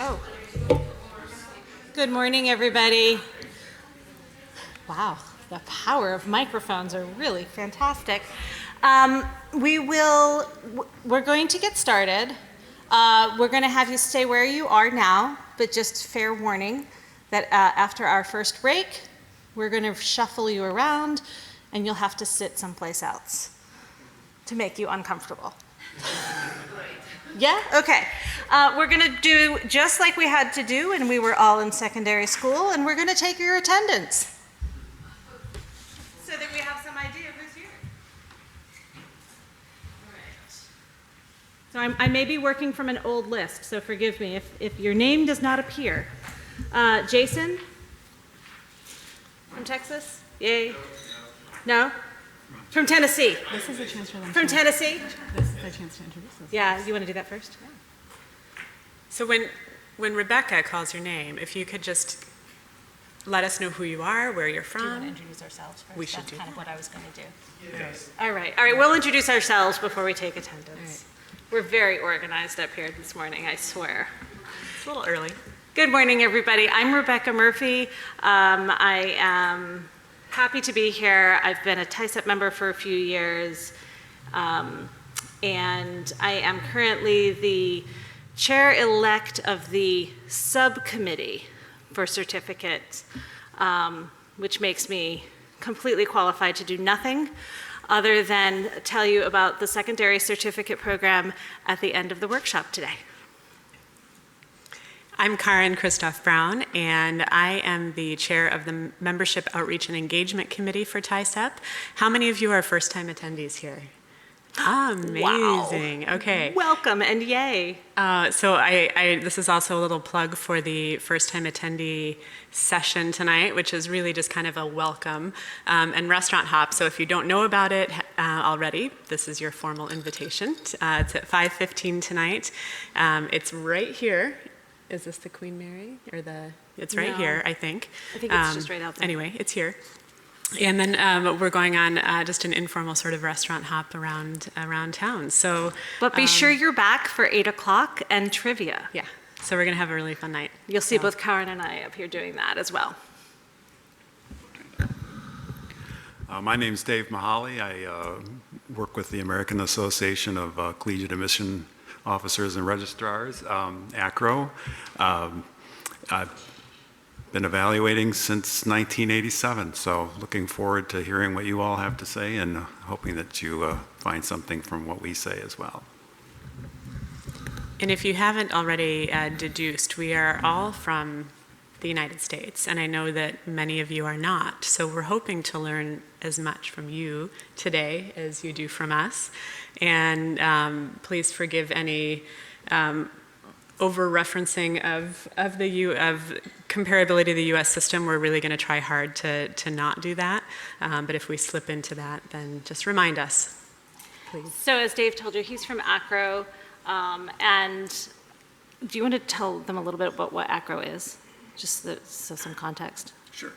Oh, good morning, everybody. Wow, the power of microphones are really fantastic. We're going to get started. We're going to have you stay where you are now, but just fair warning that after our first break, we're going to shuffle you around and you'll have to sit someplace else to make you uncomfortable. Yeah? Okay. We're going to do just like we had to do when we were all in secondary school, and we're going to take your attendance so that we have some idea of who's here. All right. So I may be working from an old list, so forgive me if your name does not appear. Jason? From Texas? Yay. No? From Tennessee. This is a chance for them. From Tennessee? This is a chance to introduce us. Yeah, you want to do that first? Yeah. So when Rebecca calls your name, if you could just let us know who you are, where you're from. Do you want to introduce ourselves first? We should That's do kind of that. what I was going to do. Yes. All right, we'll introduce ourselves before we take attendance. We're very organized up here this morning, I swear. It's a little early. Good morning, everybody. I'm Rebecca Murphy. I am happy to be here. I've been a TAICEP member for a few years, and I am currently the chair-elect of the subcommittee for certificates, which makes me completely qualified to do nothing other than tell you about the secondary certificate program at the end of the workshop today. I'm Karen Christoph Brown, and I am the chair of the Membership Outreach and Engagement Committee for TAICEP. How many of you are first-time attendees here? Amazing. Wow. Okay. Welcome and yay. So this is also a little plug for the first-time attendee session tonight, which is really just kind of a welcome and restaurant hop. So if you don't know about it already, this is your formal invitation. It's at 5:15 tonight. It's right here. Is this the Queen Mary or it's right No. here, I think. I think it's just right out there. Anyway, it's here. And then we're going on just an informal sort of restaurant hop around town. So, But be sure you're back for 8 o'clock and trivia. yeah, so we're gonna have a really fun night. You'll see So- both Karen and I up here doing that as well. My name's Dave Mahaly. I work with the American Association of Collegiate Admission Officers and Registrars, ACRO. I've been evaluating since 1987, so looking forward to hearing what you all have to say and hoping that you find something from what we say as well. And if you haven't already deduced, we are all from the United States, and I know that many of you are not. So we're hoping to learn as much from you today as you do from us. And please forgive any over-referencing of comparability of the U.S. system. We're really going to try hard to not do that. But if we slip into that, then just remind us, please. So as Dave told you, he's from ACRO. And do you want to tell them a little bit about what ACRO is? Just so some context. Sure.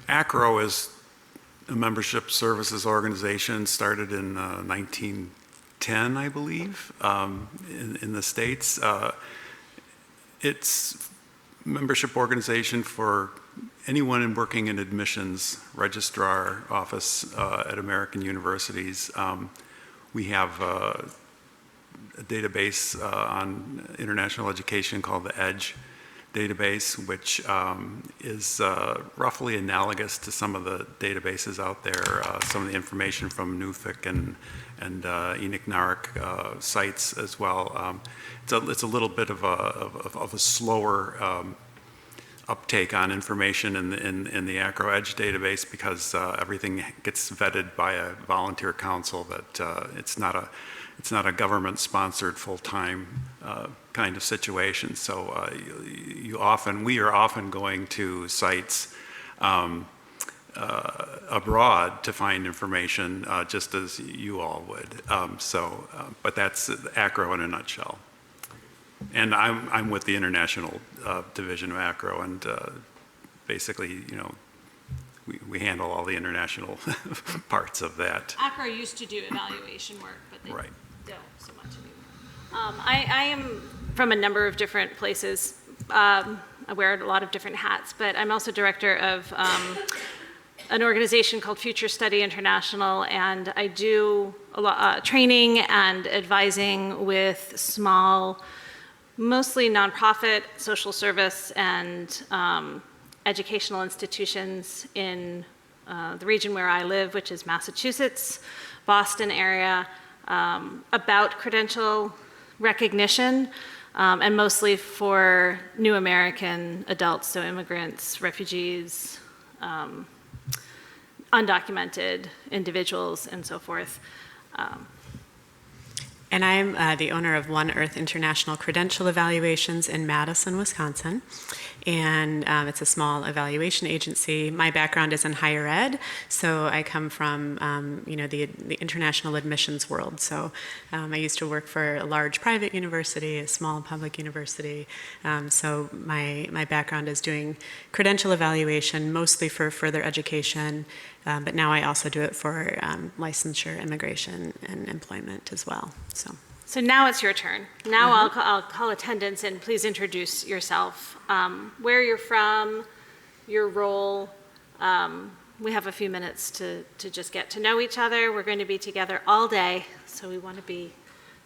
ACRO is a membership services organization started in 1910, I believe, in the States. It's a membership organization for anyone working in admissions registrar office at American universities. We have a database on international education called the EDGE database, which is roughly analogous to some of the databases out there, some of the information from NUFIC and Enoch Narek sites as well. It's a little bit of a slower uptake on information in the ACRO EDGE database because everything gets vetted by a volunteer council. That it's not a government-sponsored full-time kind of situation. So we are often going to sites abroad to find information, just as you all would. But that's ACRO in a nutshell. And I'm with the international division of ACRO, and basically, we handle all the international parts of that. ACRO used to do evaluation work, but they Right. don't so much anymore. I am from a number of different places. I wear a lot of different hats, but I'm also director of an organization called Future Study International, and I do a lot training and advising with small, mostly nonprofit, social service, and educational institutions in the region where I live, which is Massachusetts, Boston area, about credential recognition, and mostly for new American adults, so immigrants, refugees, undocumented individuals, and so forth. And I'm the owner of One Earth International Credential Evaluations in Madison, Wisconsin. And it's a small evaluation agency. My background is in higher ed, so I come from the international admissions world. So I used to work for a large private university, a small public university. So my background is doing credential evaluation, mostly for further education, but now I also do it for licensure, immigration, and employment as well. So now it's your turn. Now I'll call attendance, and please introduce yourself, where you're from, your role. We have a few minutes to just get to know each other. We're going to be together all day, so we want to be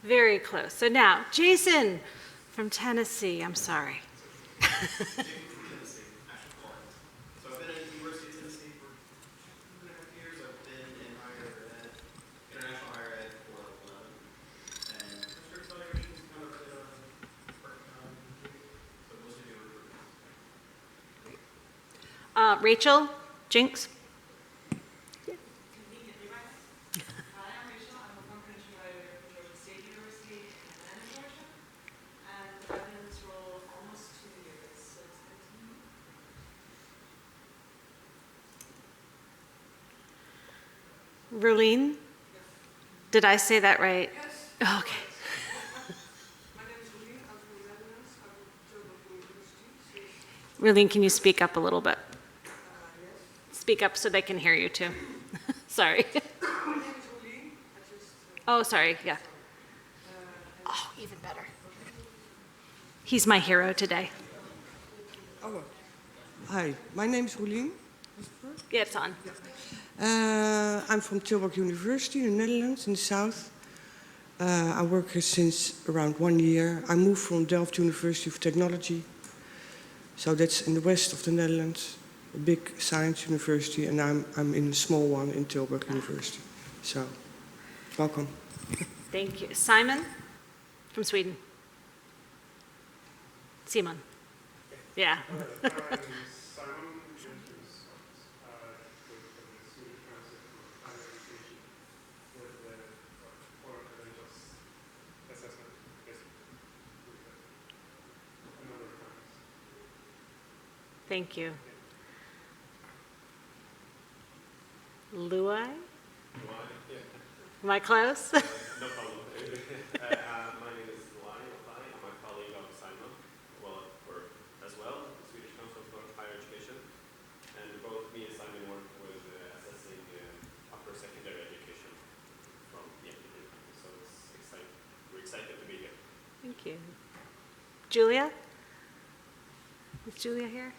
very close. So now, Jason from Tennessee, I'm sorry. Rachel, Jinx. Hi, I'm Rachel. I'm a former credential evaluator for Georgia State University in Atlanta, Georgia. And I've been in this role almost 2 years, so it's good to meet you. Rulene? Did I say that right? Yes. Oh, okay. My name is Rulene. I'm from the Netherlands. I'm from Tilburg University. Rulene, can you speak up a little bit? Yes. Speak up so they can hear you too. Sorry. My name is Rulene. Oh, sorry, yeah. Oh, even better. He's my hero today. Oh, hi, my name is Roelien. Yeah, it's on. I'm from Tilburg University in the Netherlands, in the south. I work here since around 1 year. I moved from Delft University of Technology. So that's in the west of the Netherlands, a big science university, and I'm in a small one in Tilburg University. So, welcome. Thank you. Simon from Sweden. Simon. Yeah. Thank you. Luai? Am I close? No problem. My name is Luai. I'm a colleague of Simon, as well, the Swedish Council for Higher Education. And both me and Simon work with assessing upper secondary education from the academic. So we're excited to be here. Thank you. Julia? Is Julia here?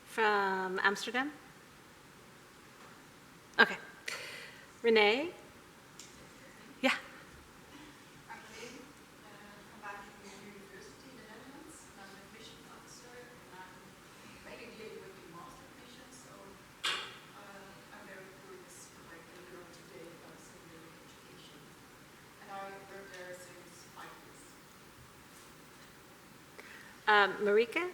From Amsterdam? Okay. Renee? Yeah. I'm Rulene. I'm back from the university in the Netherlands. I'm an admission officer, and I'm mainly dealing with the master admissions. So I'm very curious what I can learn today about secondary education. And I work there since 5 years. Marika?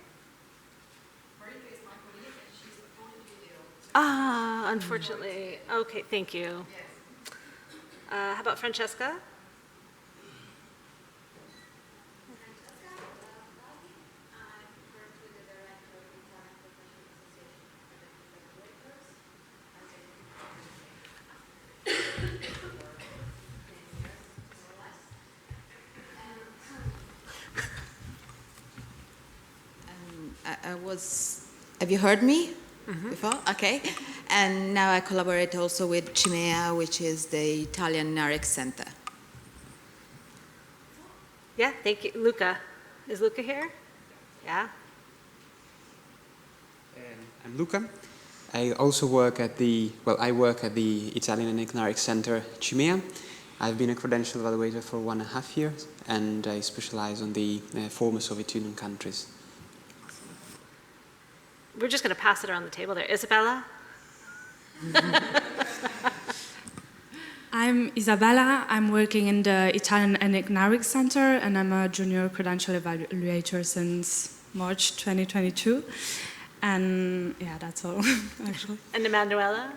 Marika is my colleague, and she's unfortunately ill. Ah, unfortunately. Okay, thank you. Yes. How about Francesca? Have you heard me before? Okay. And now I collaborate also with CIMEA, which is the Italian NAREC Center. Yeah, thank you. Luca. Is Luca here? Yeah. I'm Luca. I also work at the Italian and Economic Center, CIMEA. I've been a credential evaluator for 1.5 years, and I specialize on the former Soviet Union countries. We're just going to pass it around the table there. Isabella? I'm Isabella. I'm working in the Italian and Economic Center, and I'm a junior credential evaluator since March 2022. And yeah, that's all, actually. And Emanuela?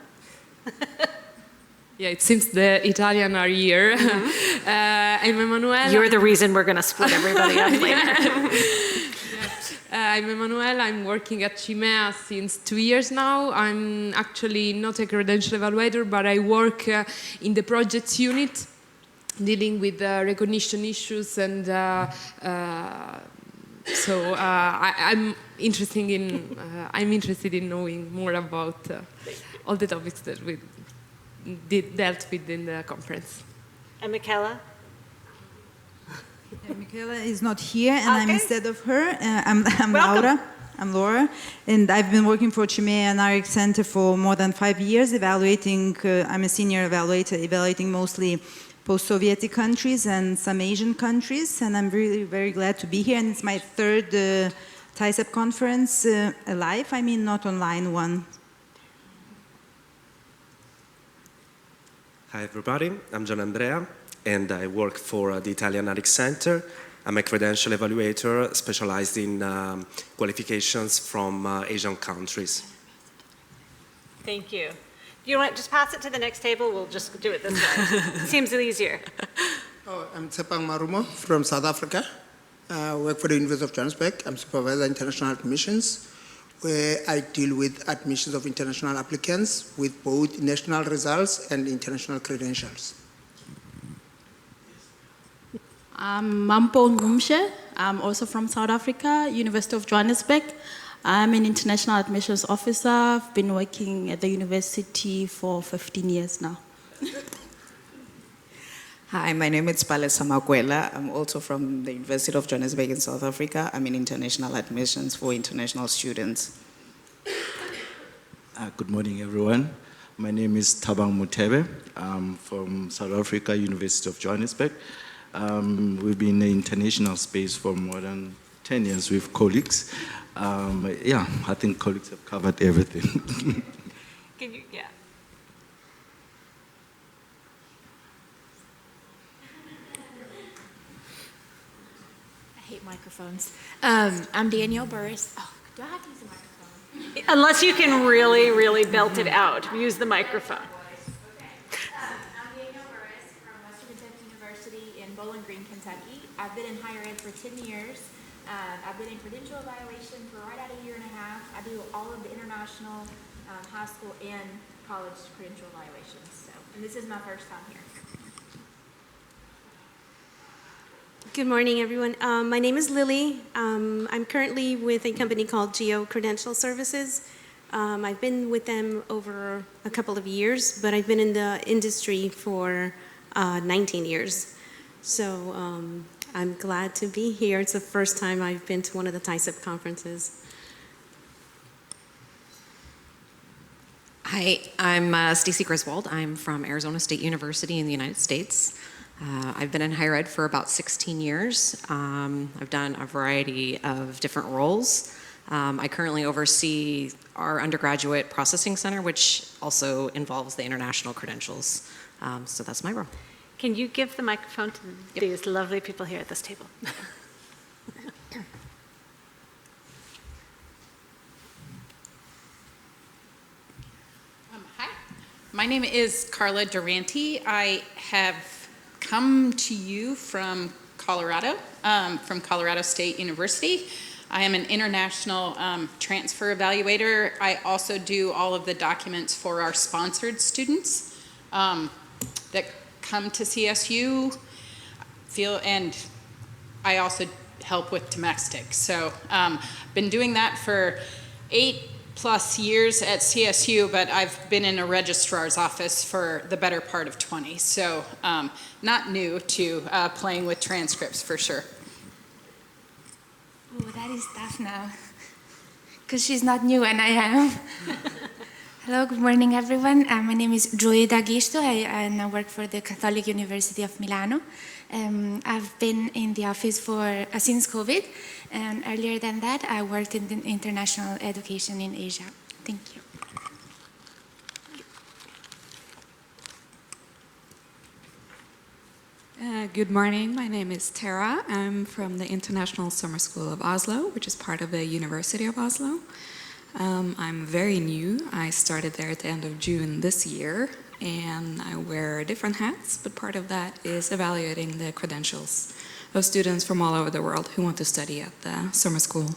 Yeah, it seems the Italian are here. I'm Emanuela. You're the reason we're going to split everybody up later. I'm Emanuela. I'm working at CIMEA since 2 years now. I'm actually not a credential evaluator, but I work in the projects unit dealing with recognition issues, and so I'm interested in knowing more about all the topics that we dealt with in the conference. And Michaela? Michaela is not here, and I'm Okay. instead of her. I'm Welcome. Laura. I'm Laura, and I've been working for CIMEA and ARIC Center for more than 5 years, evaluating. I'm a senior evaluator, evaluating mostly post-Soviet countries and some Asian countries, and I'm really very glad to be here. And it's my third TAICEP conference live. I mean, not online one. Hi everybody, I'm Gian Andrea and I work for the Italian ARIC Center. I'm a credential evaluator specialized in qualifications from Asian countries. Thank you. You want to just pass it to the next table? We'll just do it this way. Seems easier. Oh, I'm Tsepang Marumo from South Africa. I work for the University of Johannesburg. I'm supervisor international admissions, where I deal with admissions of international applicants with both national results and international credentials. I'm Mampo Ngumshe. I'm also from South Africa, University of Johannesburg. I'm an international admissions officer. I've been working at the university for 15 years now. Hi, my name is Palesa Makwela. I'm also from the University of Johannesburg in South Africa. I'm in international admissions for international students. Good morning, everyone. My name is Thabang Mutebe. I'm from South Africa, University of Johannesburg. We've been in the international space for more than 10 years with colleagues. Yeah, I think colleagues have covered everything. Can you, yeah. I hate microphones. I'm Danielle Burris. Oh, do I have to use the microphone? Unless you can really, really belt it out. Use the microphone. I'm Danielle Burris from Western Kentucky University in Bowling Green, Kentucky. I've been in higher ed for 10 years. I've been in credential evaluation for right at 1.5 years. I do all of the international, high school, and college credential evaluations. So, and this is my first time here. Good morning, everyone. My name is Lily. I'm currently with a company called Geo Credential Services. I've been with them over a couple of years, but I've been in the industry for 19 years. So I'm glad to be here. It's the first time I've been to one of the TAICEP conferences. Hi, I'm Stacy Griswold. I'm from Arizona State University in the United States. I've been in higher ed for about 16 years. I've done a variety of different roles. I currently oversee our undergraduate processing center, which also involves the international credentials. So that's my role. Can you give the microphone to these lovely people here at this table? Hi, my name is Carla Durante. I have come to you from Colorado State University. I am an international transfer evaluator. I also do all of the documents for our sponsored students that come to CSU. And I also help with domestic. So been doing that for plus years at CSU, but I've been in a registrar's office for the better part of 20. So not new to playing with transcripts for sure. Oh, that is tough now, because she's not new and I am. Hello, good morning, everyone. My name is Gioia D'Agisto, and I work for the Catholic University of Milano. I've been in the office since COVID, and earlier than that, I worked in international education in Asia. Thank you. Good morning, my name is Tara. I'm from the International Summer School of Oslo, which is part of the University of Oslo. I'm very new. I started there at the end of June this year, and I wear different hats, but part of that is evaluating the credentials of students from all over the world who want to study at the summer school.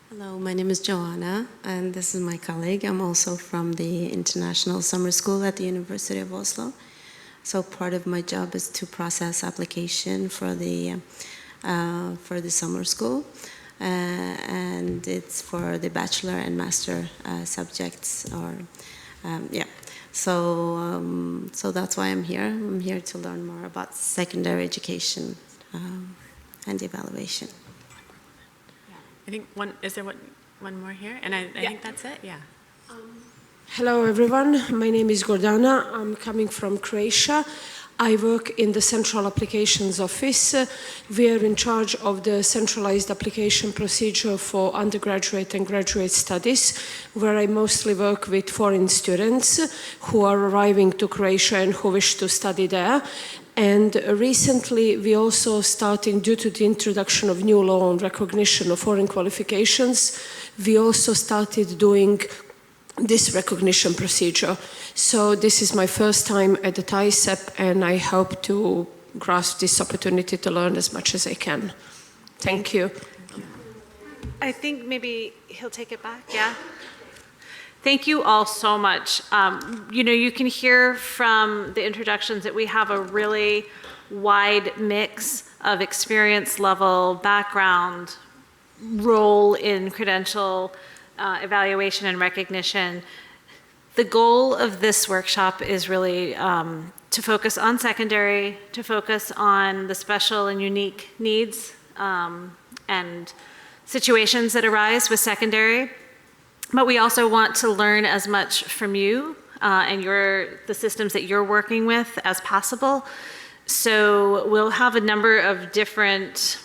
Hello, my name is Joanna, and this is my colleague. I'm also from the International Summer School at the University of Oslo. So part of my job is to process application for the summer school, and it's for the bachelor and master subjects. So that's why I'm here. I'm here to learn more about secondary education and evaluation. I think is there one more here? And I think that's it, yeah. Hello everyone, my name is Gordana. I'm coming from Croatia. I work in the Central Applications Office. We are in charge of the centralized application procedure for undergraduate and graduate studies, where I mostly work with foreign students who are arriving to Croatia and who wish to study there. And recently we also started, due to the introduction of new law on recognition of foreign qualifications, we also started doing this recognition procedure. So this is my first time at the TAICEP, and I hope to grasp this opportunity to learn as much as I can. Thank you. I think maybe he'll take it back, yeah? Thank you all so much. You can hear from the introductions that we have a really wide mix of experience level, background, role in credential evaluation and recognition. The goal of this workshop is really to focus on secondary, to focus on the special and unique needs and situations that arise with secondary. But we also want to learn as much from you and the systems that you're working with as possible. So we'll have a number of different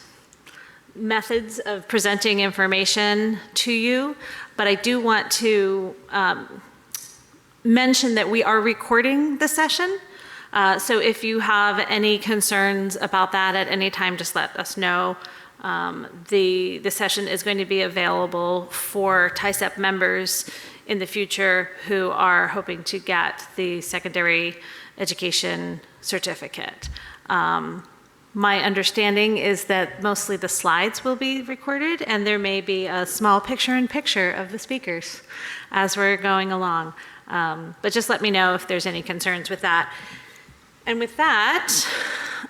methods of presenting information to you, but I do want to mention that we are recording the session. So if you have any concerns about that at any time, just let us know. The session is going to be available for TAICEP members in the future who are hoping to get the secondary education certificate. My understanding is that mostly the slides will be recorded, and there may be a small picture-in-picture of the speakers as we're going along. But just let me know if there's any concerns with that. And with that,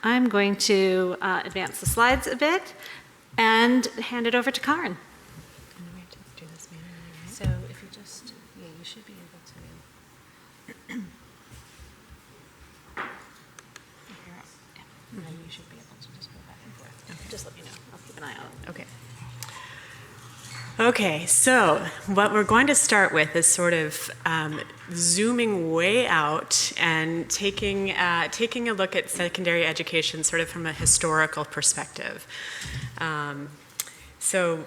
I'm going to advance the slides a bit and hand it over to Karen. So if you just, you should be able to. And then you should be able to just go back and forth. Okay. Just let me know. I'll keep an eye on it. Okay. Okay, so what we're going to start with is sort of zooming way out and taking a look at secondary education sort of from a historical perspective. So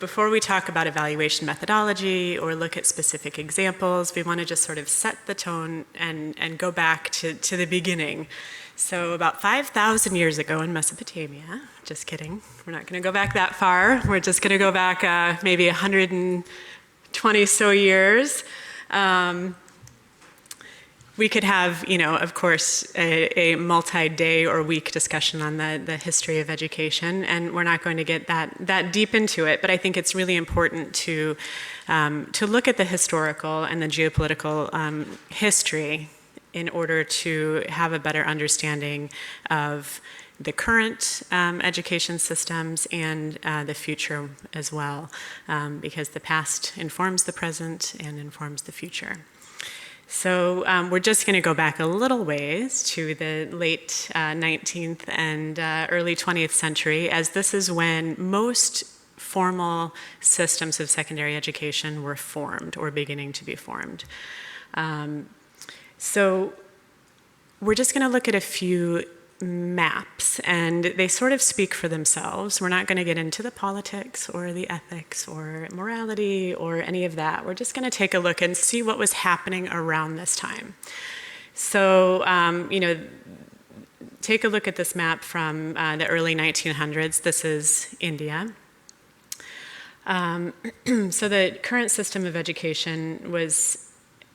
before we talk about evaluation methodology or look at specific examples, we want to just sort of set the tone and go back to the beginning. So about 5,000 years ago in Mesopotamia, just kidding, we're not going to go back that far, we're just going to go back maybe 120 so years. We could have, of course, a multi-day or week discussion on the history of education, and we're not going to get that deep into it, but I think it's really important to look at the historical and the geopolitical history in order to have a better understanding of the current education systems and the future as well, because the past informs the present and informs the future. So we're just going to go back a little ways to the late 19th and early 20th century, as this is when most formal systems of secondary education were formed or beginning to be formed. So we're just going to look at a few maps, and they sort of speak for themselves. We're not going to get into the politics or the ethics or morality or any of that. We're just going to take a look and see what was happening around this time. So, you know, take a look at this map from the early 1900s. This is India. So the current system of education was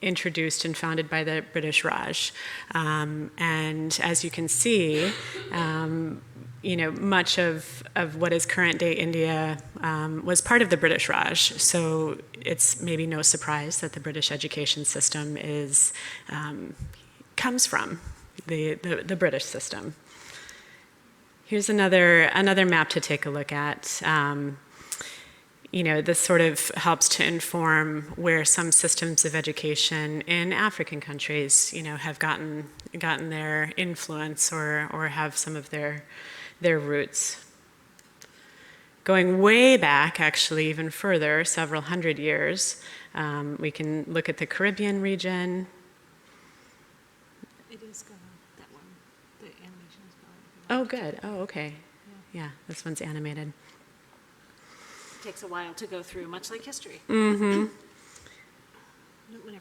introduced and founded by the British Raj. And as you can see, you know, much of what is current day India was part of the British Raj. So it's maybe no surprise that the British education system is, comes from the British system. Here's another map to take a look at. You know, this sort of helps to inform where some systems of education in African countries, you know, have gotten their influence or have some of their roots. Going way back, actually, even further, several hundred years, we can look at the Caribbean region. It is going that one. The animation is going. Oh, good. Oh, okay. Yeah, this one's animated. Takes a while to go through, much like history. Mm-hmm. Whenever you're ready.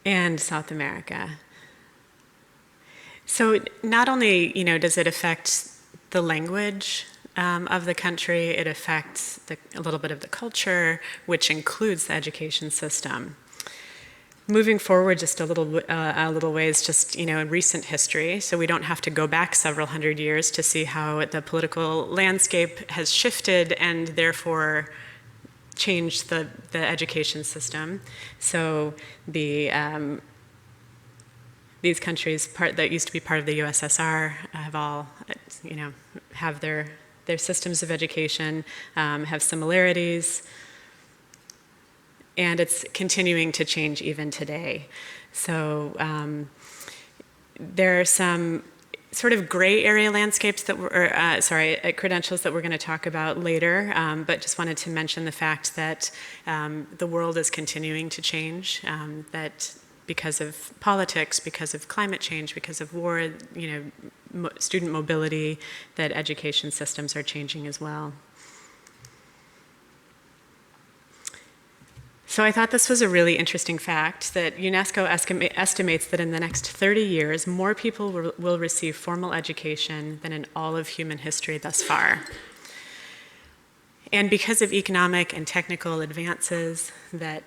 And South America. So not only, you know, does it affect the language of the country, it affects a little bit of the culture, which includes the education system. Moving forward just a little ways, just, you know, in recent history, so we don't have to go back several hundred years to see how the political landscape has shifted and therefore changed the education system. So these countries that used to be part of the USSR have all, you know, have their systems of education, have similarities. And it's continuing to change even today. So there are some sort of gray area landscapes that credentials that we're going to talk about later, but just wanted to mention the fact that the world is continuing to change, that because of politics, because of climate change, because of war, you know, student mobility, that education systems are changing as well. So I thought this was a really interesting fact that UNESCO estimates that in the next 30 years, more people will receive formal education than in all of human history thus far. And because of economic and technical advances, that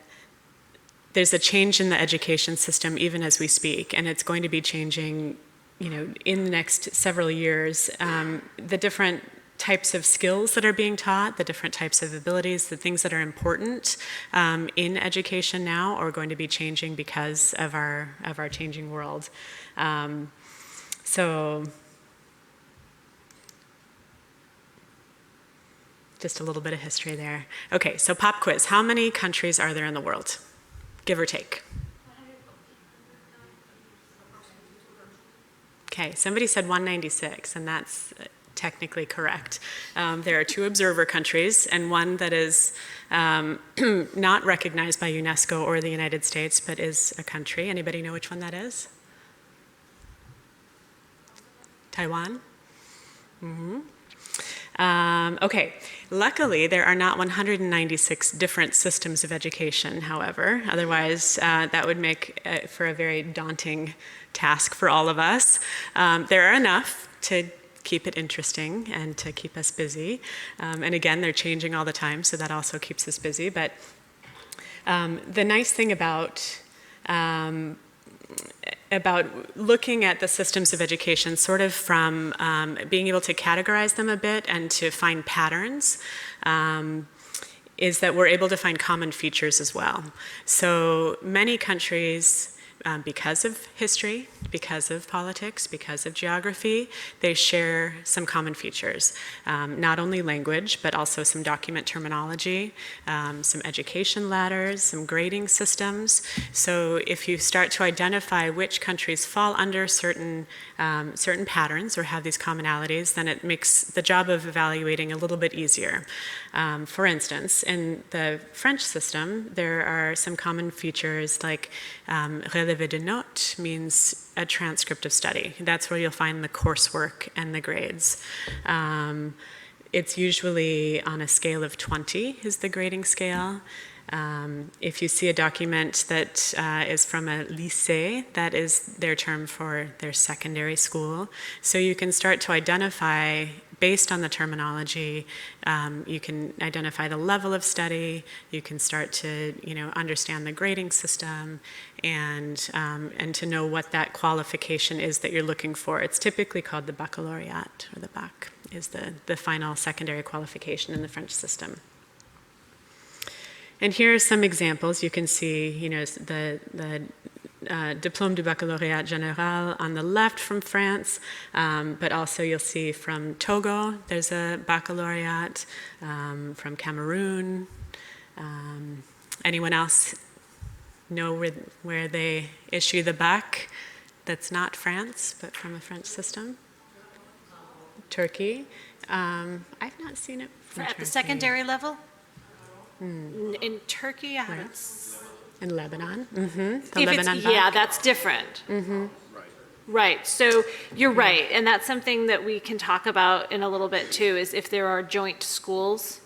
there's a change in the education system even as we speak, and it's going to be changing, you know, in the next several years. The different types of skills that are being taught, the different types of abilities, the things that are important in education now are going to be changing because of our changing world. So just a little bit of history there. Okay, so pop quiz. How many countries are there in the world? Give or take. Okay, somebody said 196, and that's technically correct. There are 2 observer countries and one that is not recognized by UNESCO or the United States, but is a country. Anybody know which one that is? Taiwan? Mm-hmm. Okay, luckily there are not 196 different systems of education, however. Otherwise, that would make for a very daunting task for all of us. There are enough to keep it interesting and to keep us busy. And again, they're changing all the time, so that also keeps us busy. But the nice thing about looking at the systems of education sort of from being able to categorize them a bit and to find patterns is that we're able to find common features as well. So many countries, because of history, because of politics, because of geography, they share some common features. Not only language, but also some document terminology, some education ladders, some grading systems. So if you start to identify which countries fall under certain patterns or have these commonalities, then it makes the job of evaluating a little bit easier. For instance, in the French system, there are some common features like relevé de notes means a transcript of study. That's where you'll find the coursework and the grades. It's usually on a scale of 20 is the grading scale. If you see a document that is from a lycée, that is their term for their secondary school. So you can start to identify, based on the terminology, you can identify the level of study, you can start to understand the grading system, and to know what that qualification is that you're looking for. It's typically called the baccalaureate, or the bac is the final secondary qualification in the French system. And here are some examples. You can see, the Diplôme du Baccalauréat Général on the left from France, but also you'll see from Togo, there's a baccalaureate, from Cameroon. Anyone else know where they issue the bac that's not France, but from a French system? Turkey. I've not seen it from At the Turkey. secondary level? In Turkey, I haven't. In Lebanon. The If Lebanon it's, bac. yeah, that's different. Right. So you're right, and that's something that we can talk about in a little bit too. Is if there are joint schools,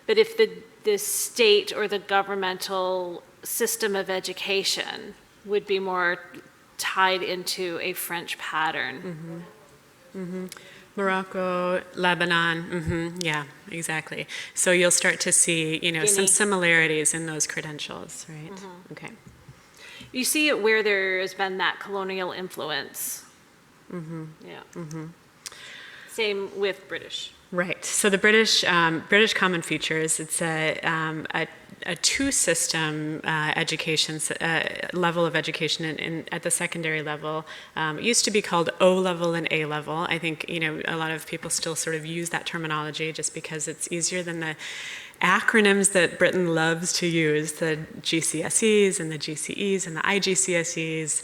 but if the state or the governmental system of education would be more tied into a French pattern. Morocco, Lebanon, yeah, exactly. So you'll start to see, some similarities in those credentials, right? Okay. You see it where there has been that colonial influence. Yeah. Same with British. Right. So the British common features, it's a two-system education level of education at the secondary level. It used to be called O level and A level. I think a lot of people still sort of use that terminology just because it's easier than the acronyms that Britain loves to use, the GCSEs and the GCEs and the IGCSEs.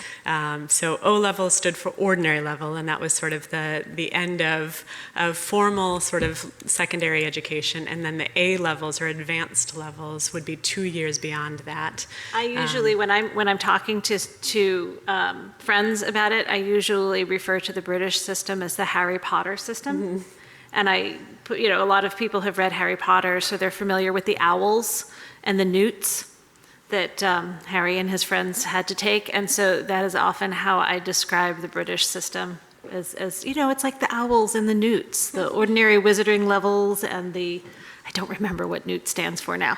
So O level stood for ordinary level, and that was sort of the end of formal sort of secondary education, and then the A levels or advanced levels would be 2 years beyond that. I usually, when I'm talking to friends about it, I usually refer to the British system as the Harry Potter system. And a lot of people have read Harry Potter, so they're familiar with the owls and the newts that Harry and his friends had to take. And so that is often how I describe the British system as it's like the owls and the newts, the ordinary wizarding levels and I don't remember what newt stands for now,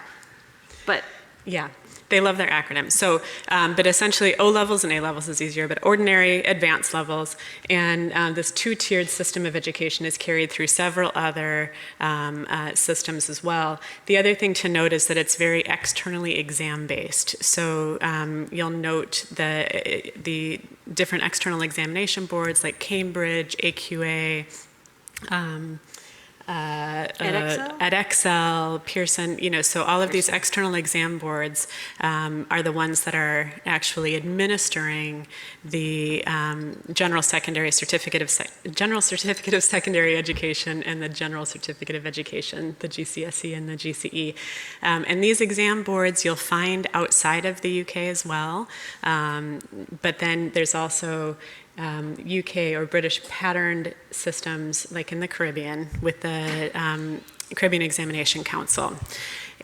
but. Yeah. They love their acronyms. So, but essentially O levels and A levels is easier, but ordinary, advanced levels, and this two-tiered system of education is carried through several other systems as well. The other thing to note is that it's very externally exam-based. So you'll note the different external examination boards like Cambridge, AQA, EdXL, Pearson, so all of these external exam boards are the ones that are actually administering the General Certificate of Secondary Education and the General Certificate of Education, the GCSE and the GCE. And these exam boards you'll find outside of the UK as well, but then there's also UK or British patterned systems like in the Caribbean with the Caribbean Examination Council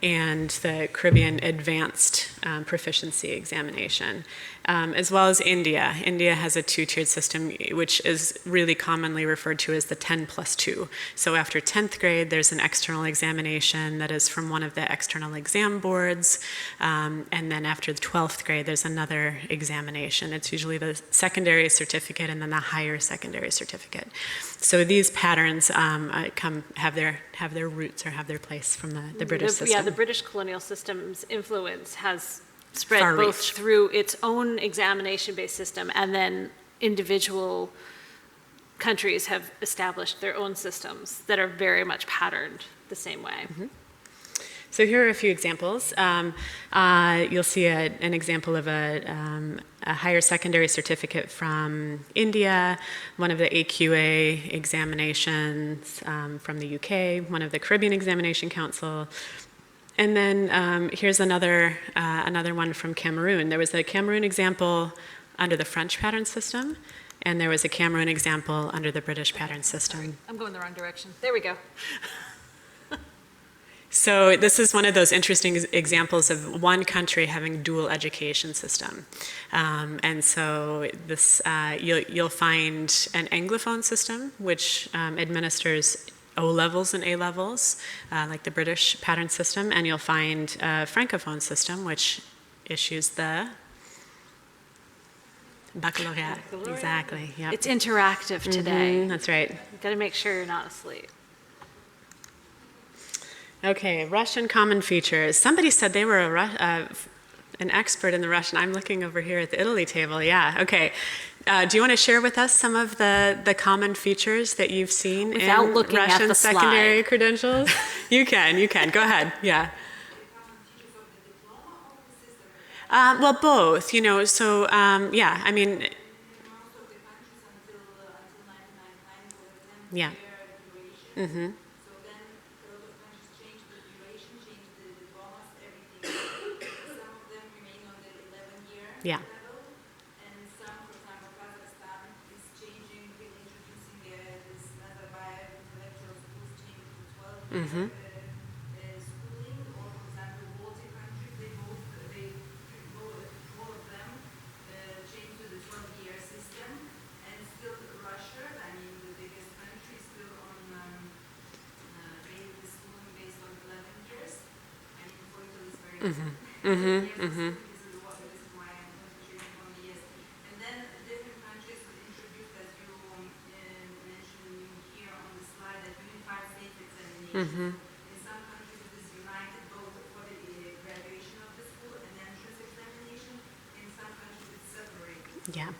and the Caribbean Advanced Proficiency Examination, as well as India. India has a two-tiered system, which is really commonly referred to as the 10+2. So after 10th grade, there's an external examination that is from one of the external exam boards, and then after the 12th grade, there's another examination. It's usually the secondary certificate and then the higher secondary certificate. So these patterns have their roots or have their place from the British system. Yeah, the British colonial system's influence has spread both through its own examination-based system and then individual countries have established their own systems that are very much patterned the same way. So here are a few examples. You'll see an example of a higher secondary certificate from India, one of the AQA examinations from the UK, one of the Caribbean Examination Council, and then here's another one from Cameroon. There was a Cameroon example under the French pattern system, and there was a Cameroon example under the British pattern system. I'm going the wrong direction. There we go. So this is one of those interesting examples of one country having dual education system. And so this, you'll find an Anglophone system, which administers O-levels and A-levels, like the British pattern system, and you'll find a Francophone system, which issues the baccalaureate. Exactly, yeah. It's interactive today. That's right. You've got to make sure you're not asleep. Okay, Russian common features. Somebody said they were an expert in the Russian. I'm looking over here at the Italy table. Yeah, okay. Do you want to share with us some of the common features that you've seen Without in looking at Russian the secondary slide. credentials? You can. Go ahead, yeah. Well, both, so yeah, I mean, yeah. Mm-hmm. Yeah. Mm-hmm. Mm-hmm. Mm-hmm. Mm-hmm. Mm-hmm. In some countries, it is united both for the graduation of the school and the entrance examination. In some countries, it's separated. Yeah.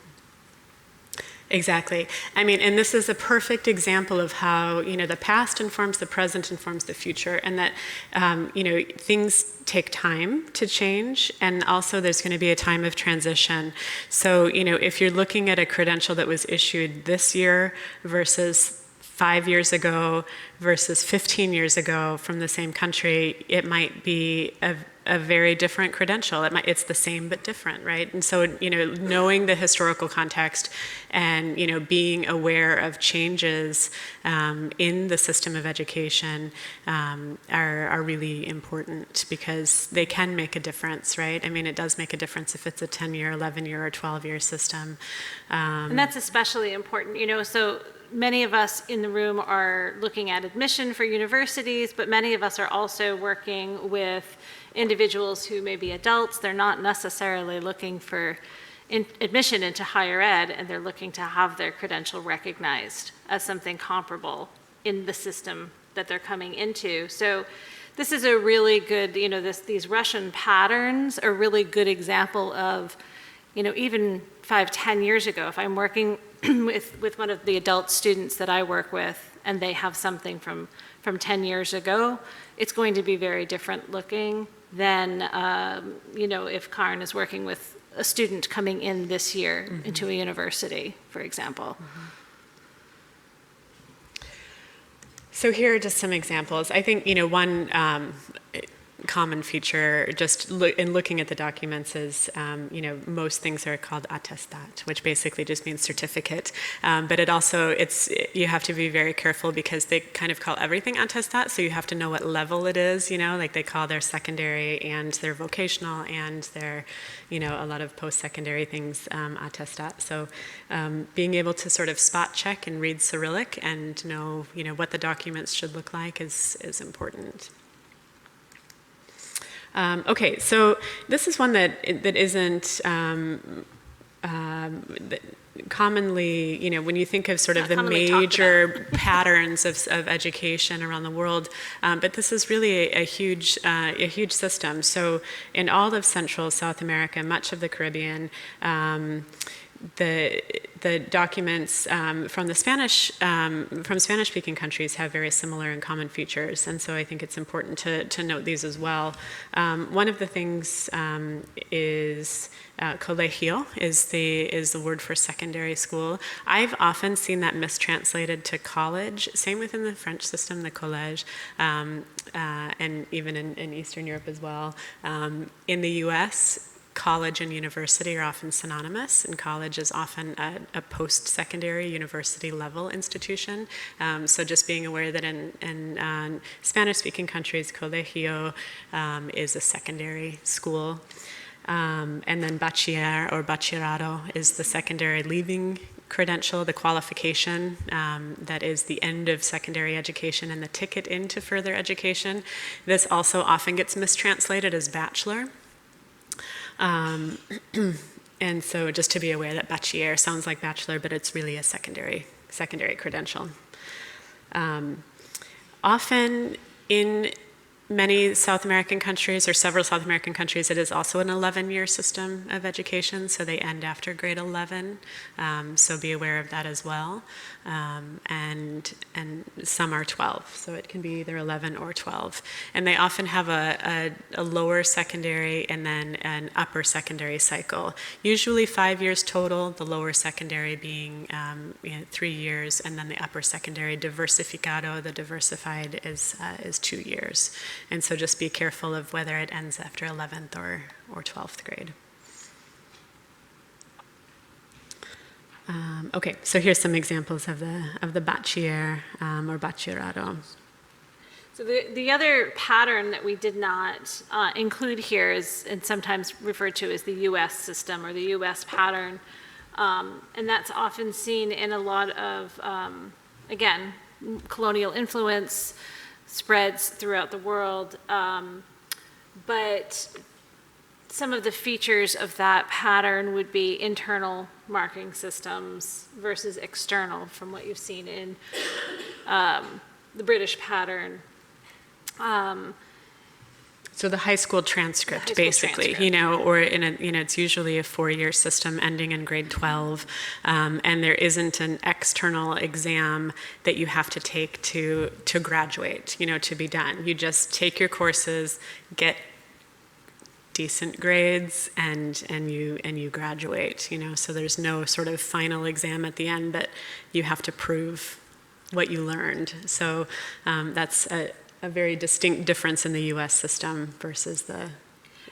Exactly. I mean, and this is a perfect example of how, the past informs the present, informs the future, and that, things take time to change, and also there's going to be a time of transition. So, if you're looking at a credential that was issued this year versus 5 years ago versus 15 years ago from the same country, it might be a very different credential. It's the same but different, right? And so, knowing the historical context and, being aware of changes in the system of education are really important, because they can make a difference, right? I mean, it does make a difference if it's a 10-year, 11-year, or 12-year system. And that's especially important, so many of us in the room are looking at admission for universities, but many of us are also working with individuals who may be adults. They're not necessarily looking for admission into higher ed, and they're looking to have their credential recognized as something comparable in the system that they're coming into. So this is a really good, these Russian patterns are a really good example of, even 5-10 years ago, if I'm working with one of the adult students that I work with, and they have something from 10 years ago, it's going to be very different looking than, if Karin is working with a student coming in this year Mm-hmm. into a university, for example. Mm-hmm. So here are just some examples. I think, one common feature just in looking at the documents is, most things are called attestat, which basically just means certificate. But you have to be very careful, because they kind of call everything attestat, so you have to know what level it is, like they call their secondary and their vocational and their, a lot of post-secondary things attestat. So being able to sort of spot check and read Cyrillic and know, what the documents should look like is important. Okay, so this is one that isn't commonly, when you think of sort of the major patterns of education around the world, but this is really a huge system. So in all of Central South America, much of the Caribbean, the documents from the from Spanish-speaking countries have very similar and common features, and so I think it's important to note these as well. One of the things is colegio is the word for secondary school. I've often seen that mistranslated to college. Same within the French system, the collège, and even in Eastern Europe as well. In the U.S., college and university are often synonymous, and college is often a post-secondary university level institution. So just being aware that in Spanish-speaking countries, colegio is a secondary school. And then bachiller or bachillerato is the secondary leaving credential, the qualification that is the end of secondary education and the ticket into further education. This also often gets mistranslated as bachelor. And so just to be aware that bachiller sounds like bachelor, but it's really a secondary credential. Often in many South American countries, or several South American countries, it is also an 11-year system of education, so they end after grade 11. So be aware of that as well. And some are 12, so it can be either 11 or 12. And they often have a lower secondary and then an upper secondary cycle. Usually 5 years total, the lower secondary being 3 years, and then the upper secondary diversificado, the diversified, is 2 years. And so just be careful of whether it ends after 11th or 12th grade. Okay, so here's some examples of the bachiller or bachillerato. So the other pattern that we did not include here is, and sometimes referred to as the U.S. system or the U.S. pattern, and that's often seen in a lot of, again, colonial influence spreads throughout the world, but some of the features of that pattern would be internal marking systems versus external, from what you've seen in the British pattern. So the high school transcript, basically, or it's usually a 4-year system ending in grade 12, and there isn't an external exam that you have to take to graduate, to be done. You just take your courses, get decent grades, and you graduate, so there's no sort of final exam at the end that you have to prove what you learned. So that's a very distinct difference in the U.S. system versus the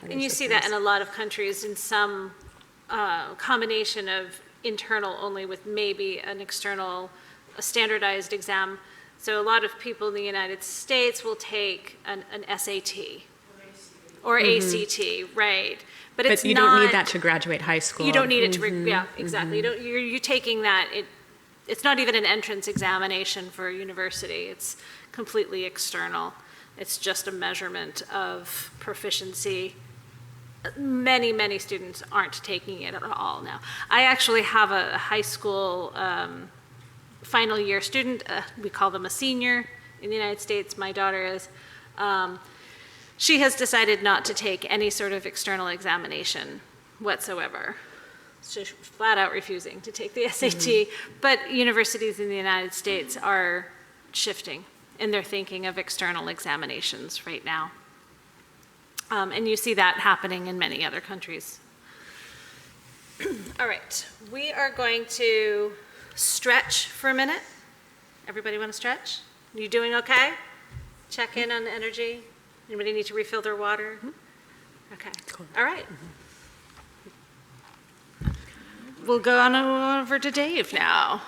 And you see that in a lot of countries, in some combination of internal only with maybe an external, a standardized exam. So a lot of people in the United States will take an SAT or ACT, right? But it's you don't need that to graduate high school. You don't need it to, yeah, exactly. You're taking that, it's not even an entrance examination for a university. It's completely external. It's just a measurement of proficiency. Many, many students aren't taking it at all now. I actually have a high school final year student. We call them a senior in the United States. My daughter is. She has decided not to take any sort of external examination whatsoever. She's flat out refusing to take the SAT. But universities in the United States are shifting in their thinking of external examinations right now. And you see that happening in many other countries. All right, we are going to stretch for a minute. Everybody want to stretch? You doing okay? Check in on the energy. Anybody need to refill their water? Okay, cool. All right. We'll go on over to Dave now.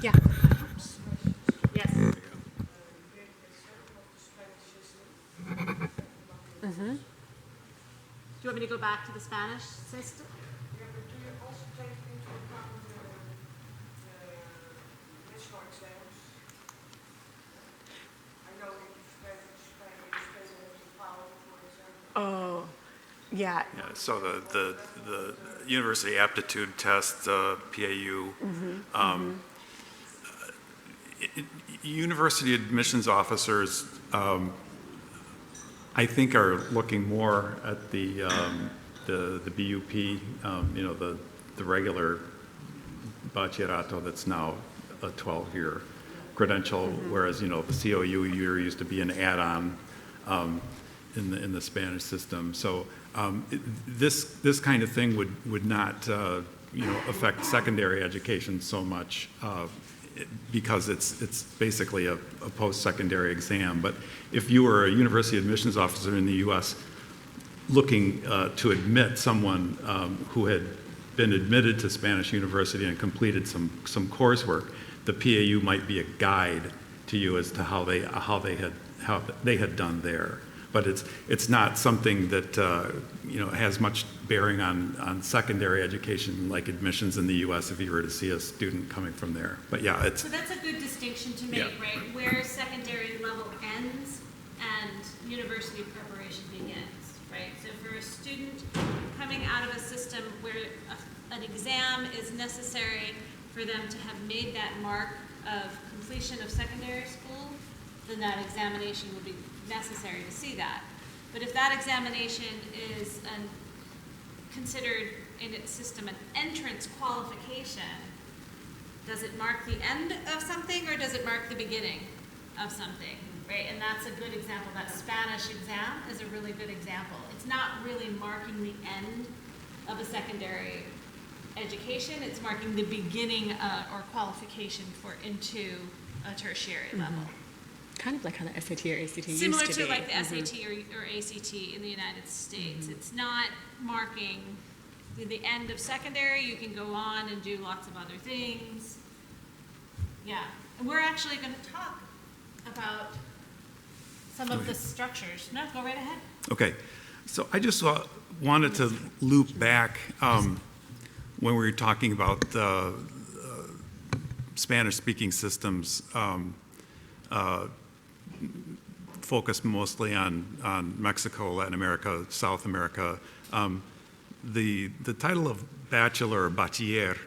Yeah. Yes. Do you want me to go back to the Spanish system? Yeah, but do you also take into account the national exams? I know that Spain has a power, for example. Oh, yeah. Yeah, so the university aptitude test, PAU, university admissions officers, I think, are looking more at the the BUP, you know, the regular bachillerato that's now a 12-year credential, whereas, you know, the COU year used to be an add-on in the Spanish system. So this kind of thing would not, you know, affect secondary education so much because it's basically a post-secondary exam. But if you were a university admissions officer in the U.S. looking to admit someone who had been admitted to Spanish university and completed some coursework, the PAU might be a guide to you as to how they had done there. But it's not something that you know, has much bearing on secondary education like admissions in the U.S. if you were to see a student coming from there. But yeah, it's. So that's a good distinction to make, Yeah. right? Where secondary level ends and university preparation begins, right? So for a student coming out of a system where an exam is necessary for them to have made that mark of completion of secondary school, then that examination would be necessary to see that. But if that examination is considered in its system an entrance qualification, does it mark the end of something or does it mark the beginning of something, right? And that's a good example. That Spanish exam is a really good example. It's not really marking the end of a secondary education, it's marking the beginning or qualification for into a tertiary level. Kind of like how the SAT or ACT used Similar to to be. like the SAT or ACT in the United States. It's not marking the end of secondary. You can go on and do lots of other things. Yeah, and we're actually going to talk about some of the structures. No, go right ahead. Okay, so I just wanted to loop back when we were talking about Spanish-speaking systems focused mostly on Mexico, Latin America, South America. The title of bachelor or bachiller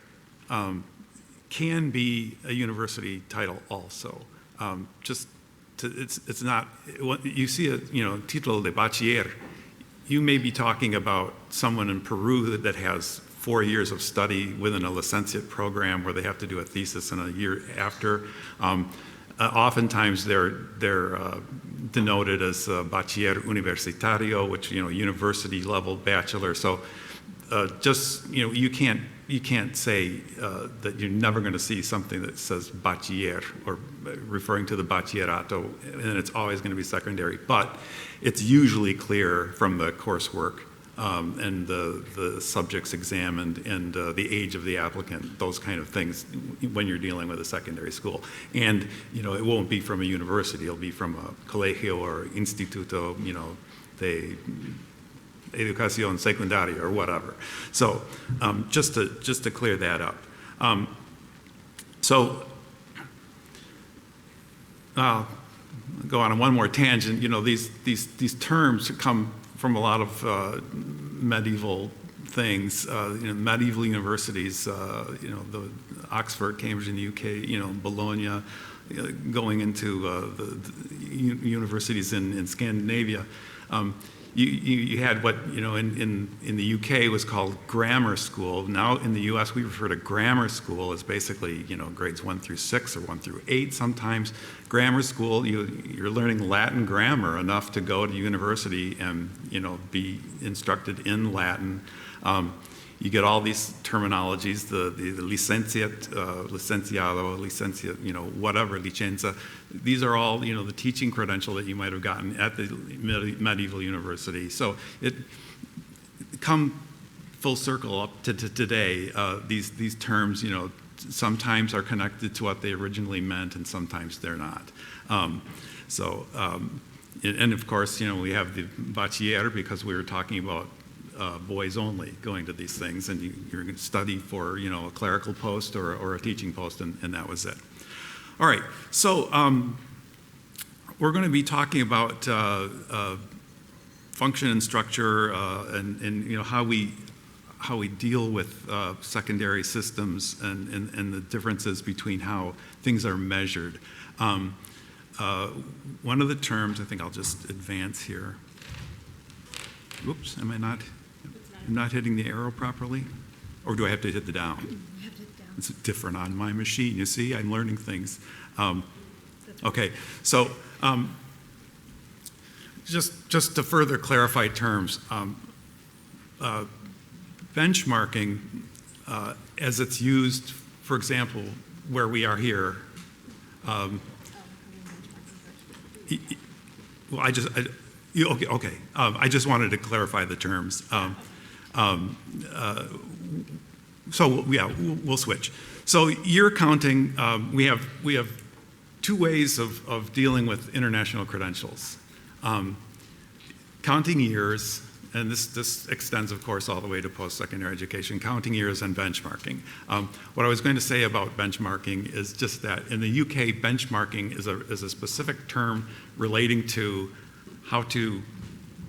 can be a university title also. It's not, you see a título de bachiller, you may be talking about someone in Peru that has 4 years of study within a licentiate program where they have to do a thesis in a year after. Oftentimes they're denoted as bachiller universitario, which university level bachelor. So you can't say that you're never going to see something that says bachiller or referring to the bachillerato, and it's always going to be secondary. But it's usually clear from the coursework and the subjects examined and the age of the applicant, those kind of things when you're dealing with a secondary school. And it won't be from a university, it'll be from a colegio or instituto, de educación secundaria or whatever. So just to clear that up. Go on one more tangent. These terms come from a lot of medieval things. Medieval universities. The Oxford, Cambridge in the UK. Bologna, going into the universities in Scandinavia. You had what in the UK was called grammar school. Now in the US we refer to grammar school as basically grades 1 through 6 or 1 through 8 sometimes. Grammar school, you're learning Latin grammar enough to go to university and be instructed in Latin. You get all these terminologies, the licenciate, licenciado, licenciate, whatever, licenza. These are all, the teaching credential that you might have gotten at the medieval university. So it come full circle up to today. These terms, sometimes are connected to what they originally meant, and sometimes they're not. And of course, we have the bachiller because we were talking about boys only going to these things, and you're going to study for a clerical post or a teaching post, and that was it. All right, so we're going to be talking about function and structure, and how we deal with secondary systems and the differences between how things are measured. One of the terms, I think I'll just advance here. Oops, am I not? I'm not hitting the arrow properly? Or do I have to hit the down? You have to hit down. It's different on my machine. You see, I'm learning things. Okay, so just to further clarify terms, benchmarking, as it's used, for example, where we are here, well, I just wanted to clarify the terms. So yeah, we'll switch. So year counting, we have two ways of dealing with international credentials. Counting years, and this extends, of course, all the way to post-secondary education, counting years and benchmarking. What I was going to say about benchmarking is just that in the UK, benchmarking is a specific term relating to how to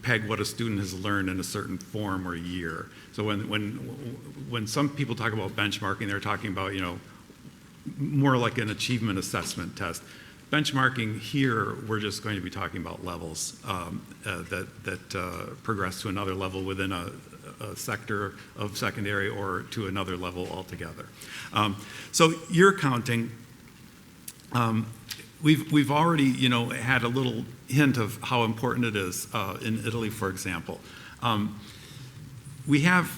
peg what a student has learned in a certain form or year. So when some people talk about benchmarking, they're talking about, more like an achievement assessment test. Benchmarking here, we're just going to be talking about levels that progress to another level within a sector of secondary or to another level altogether. So year counting, we've already had a little hint of how important it is in Italy, for example. We have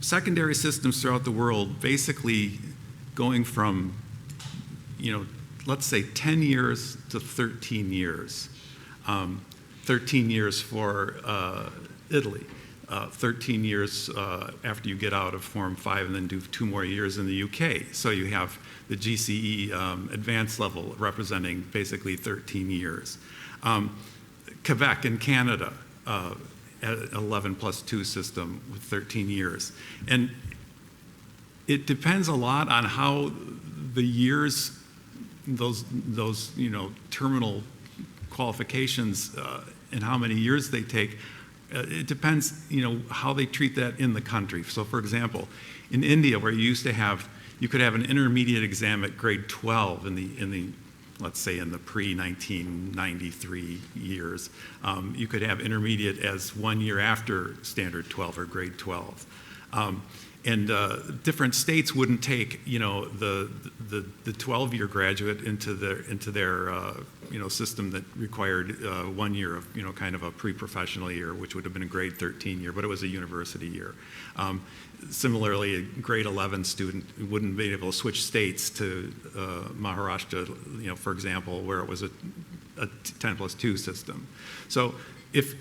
secondary systems throughout the world basically going from let's say 10 years to 13 years. 13 years for Italy, 13 years after you get out of Form 5 and then do 2 more years in the UK. So you have the GCE advanced level representing basically 13 years. Quebec in Canada, 11 plus 2 system with 13 years. And it depends a lot on how the years, those terminal qualifications and how many years they take. It depends, how they treat that in the country. So, for example, in India, where you could have an intermediate exam at grade 12 in the let's say in the pre-1993 years, you could have intermediate as 1 year after standard 12 or grade 12. And different states wouldn't take, the 12-year graduate into their system that required 1 year of, kind of a pre-professional year, which would have been a grade 13 year, but it was a university year. Similarly, a grade 11 student wouldn't be able to switch states to Maharashtra, for example, where it was a 10 plus 2 system. So if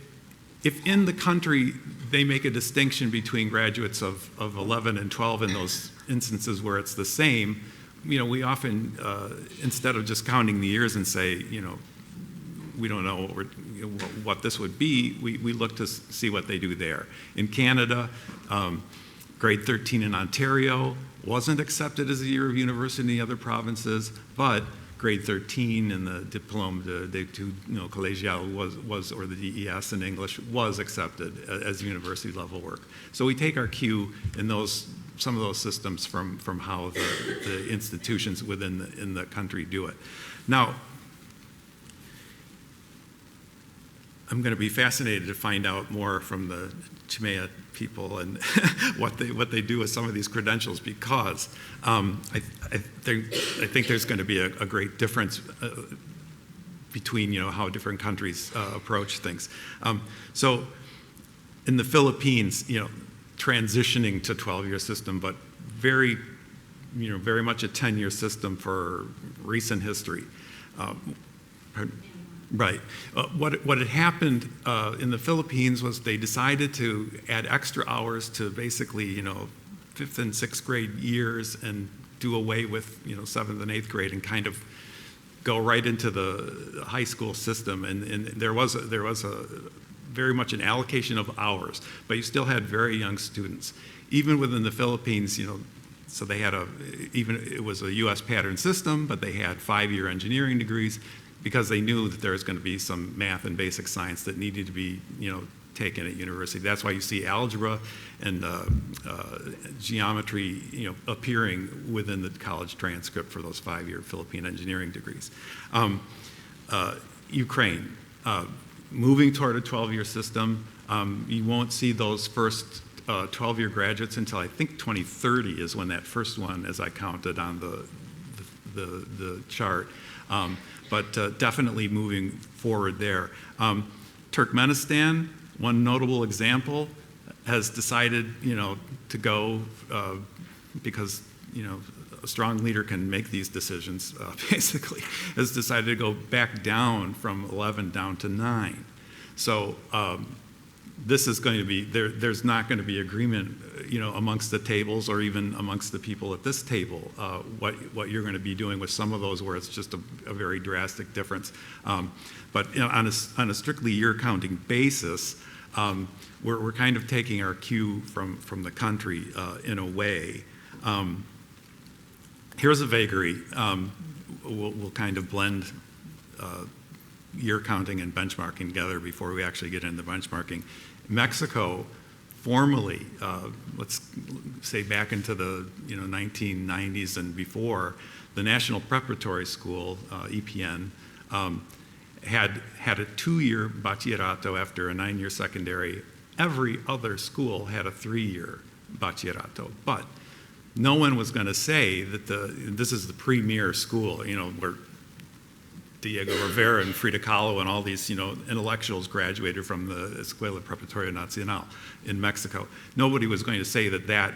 in the country they make a distinction between graduates of 11 and 12 in those instances where it's the same, we often, instead of just counting the years and say, we don't know what this would be, we look to see what they do there. In Canada, grade 13 in Ontario wasn't accepted as a year of university in the other provinces, but grade 13 in the diplôme d'études collégiales was, or the DES in English, was accepted as university level work. So we take our cue in some of those systems from how the institutions in the country do it. Now, I'm going to be fascinated to find out more from the CHMEA people and what they do with some of these credentials, because I think there's going to be a great difference between how different countries approach things. So in the Philippines, transitioning to 12-year system, but very much a 10-year system for recent history. Right. What had happened in the Philippines was they decided to add extra hours to basically, 5th and 6th grade years and do away with, 7th and 8th grade and kind of go right into the high school system. And there was a very much an allocation of hours, but you still had very young students. Even within the Philippines, so they had it was a US pattern system, but they had 5-year engineering degrees, because they knew that there was going to be some math and basic science that needed to be, taken at university. That's why you see algebra and geometry, appearing within the college transcript for those 5-year Philippine engineering degrees. Ukraine, moving toward a 12-year system. You won't see those first 12-year graduates until I think 2030 is when that first one, as I counted on the chart. But definitely moving forward there. Turkmenistan, one notable example, has decided, to go because, a strong leader can make these decisions, basically, has decided to go back down from 11 down to 9. So this is going to be, there's not going to be agreement, amongst the tables or even amongst the people at this table, what you're going to be doing with some of those where it's just a very drastic difference. But on a strictly year counting basis, we're kind of taking our cue from the country in a way. Here's a vagary. We'll kind of blend year counting and benchmarking together before we actually get into benchmarking. Mexico, formally, let's say back into the 1990s and before, the National Preparatory School, EPN, had a 2-year bachillerato after a 9-year secondary. Every other school had a 3-year bachillerato, but no one was going to say that this is the premier school, where Diego Rivera and Frida Kahlo and all these, intellectuals graduated from the Escuela Preparatoria Nacional in Mexico. Nobody was going to say that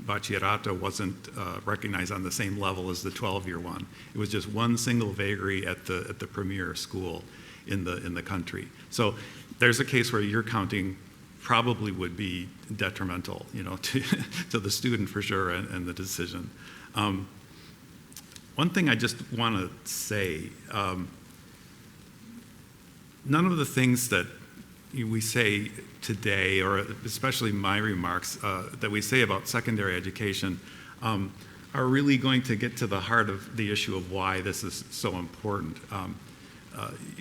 bachillerato wasn't recognized on the same level as the 12-year one. It was just one single vagary at the premier school in the country. So there's a case where year counting probably would be detrimental, to the student for sure and the decision. One thing I just want to say, none of the things that we say today, or especially my remarks that we say about secondary education, are really going to get to the heart of the issue of why this is so important.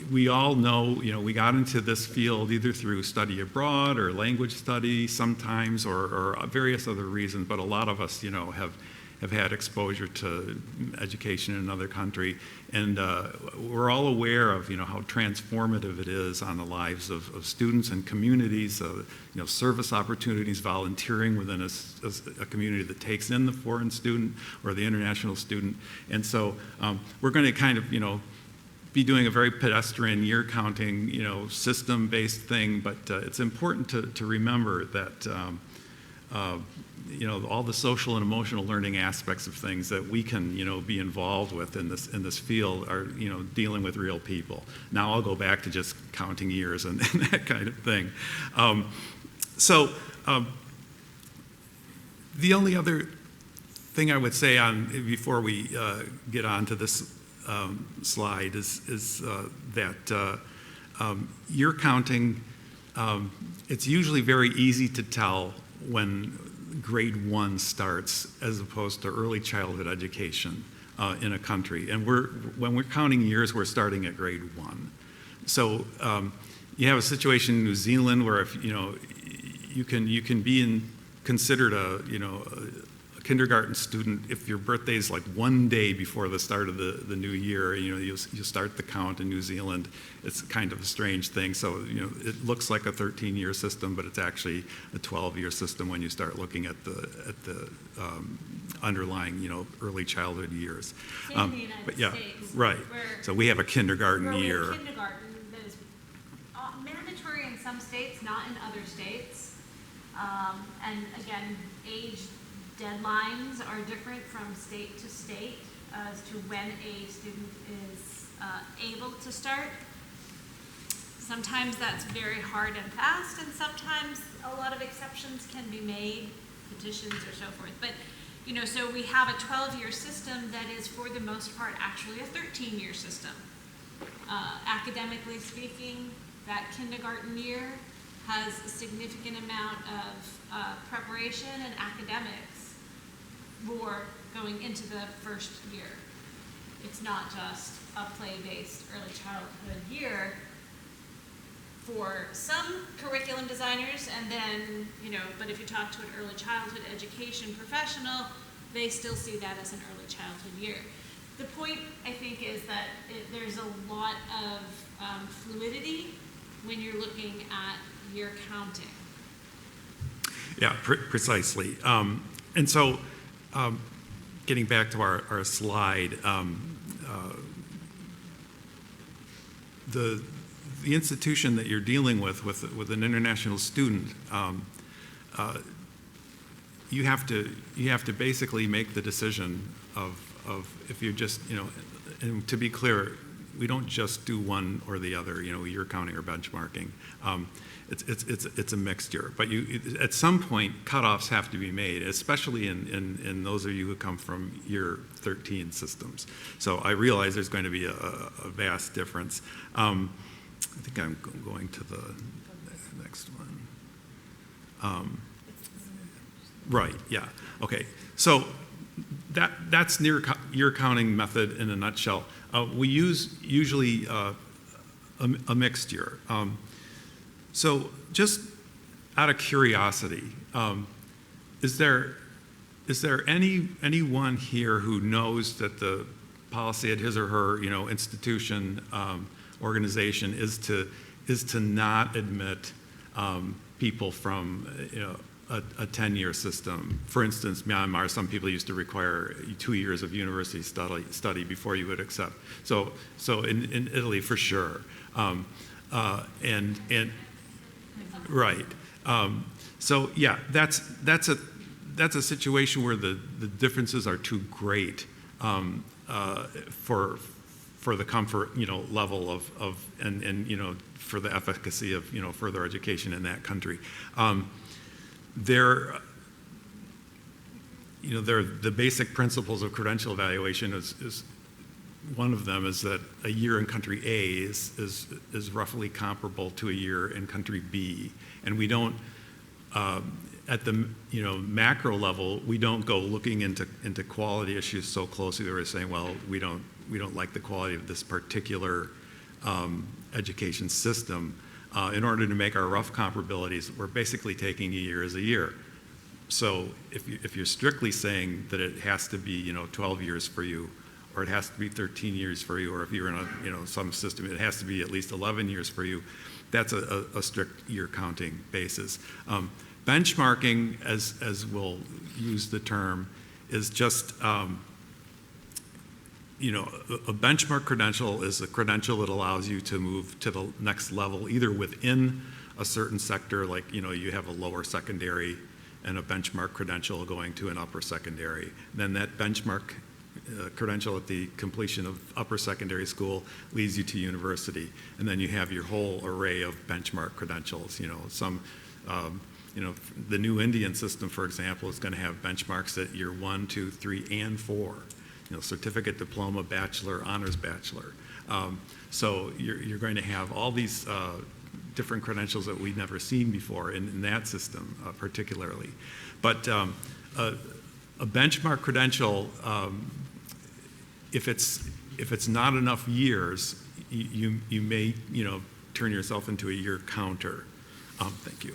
We all know, we got into this field either through study abroad or language study sometimes, or various other reasons, but a lot of us, have had exposure to education in another country, and we're all aware of how transformative it is on the lives of students and communities, service opportunities, volunteering within a community that takes in the foreign student or the international student. And so we're going to kind of be doing a very pedestrian year counting system-based thing, but it's important to remember that all the social and emotional learning aspects of things that we can, be involved with in this field are, dealing with real people. Now I'll go back to just counting years and that kind of thing. The only other thing I would say before we get on to this slide is that year counting, it's usually very easy to tell when grade 1 starts as opposed to early childhood education in a country. And when we're counting years, we're starting at grade 1. So you have a situation in New Zealand where if you can be considered a kindergarten student if your birthday is like one day before the start of the new year. You start the count in New Zealand. It's kind of a strange thing. So it looks like a 13-year system, but it's actually a 12-year system when you start looking at the underlying early childhood years. Same in the United States, right. So we have a kindergarten year. We have kindergarten that is mandatory in some states, not in other states. And again, age deadlines are different from state to state as to when a student is able to start. Sometimes that's very hard and fast, and sometimes a lot of exceptions can be made, petitions or so forth. But so we have a 12-year system that is, for the most part, actually a 13-year system. Academically speaking, that kindergarten year has a significant amount of preparation and academics for going into the first year. It's not just a play-based early childhood year for some curriculum designers, and then, but if you talk to an early childhood education professional, they still see that as an early childhood year. The point, I think, is that there's a lot of fluidity when you're looking at year counting. Yeah, precisely. And so, getting back to our slide, the institution that you're dealing with an international student, you have to basically make the decision of if you're just, and to be clear, we don't just do one or the other, year counting or benchmarking. It's a mixture, but at some point cutoffs have to be made, especially in those of you who come from year 13 systems. So I realize there's going to be a vast difference. I think I'm going to the next one. Right, yeah, okay. So that's year counting method in a nutshell. We use usually a mixed year. So just out of curiosity, is there anyone here who knows that the policy at his or her institution, organization is to not admit people from a 10-year system? For instance, Myanmar, some people used to require 2 years of university study before you would accept. So in Italy, for sure. Right. So yeah, that's a situation where the differences are too great for the comfort level of and for the efficacy of further education in that country. The basic principles of credential evaluation is one of them is that a year in country A is roughly comparable to a year in country B, and we don't at the macro level we don't go looking into quality issues so closely that we're saying, well, we don't like the quality of this particular education system. In order to make our rough comparabilities, we're basically taking a year as a year. So if you're strictly saying that it has to be 12 years for you, or it has to be 13 years for you, or if you're in some system, it has to be at least 11 years for you, that's a strict year counting basis. Benchmarking, as we'll use the term, is just a benchmark credential is a credential that allows you to move to the next level, either within a certain sector, like you have a lower secondary and a benchmark credential going to an upper secondary. Then that benchmark credential at the completion of upper secondary school leads you to university, and then you have your whole array of benchmark credentials. The new Indian system, for example, is going to have benchmarks at year 1, 2, 3, and 4. Certificate, diploma, bachelor, honors bachelor. So you're going to have all these different credentials that we've never seen before in that system, particularly. But a benchmark credential, if it's not enough years, you may turn yourself into a year counter. Thank you.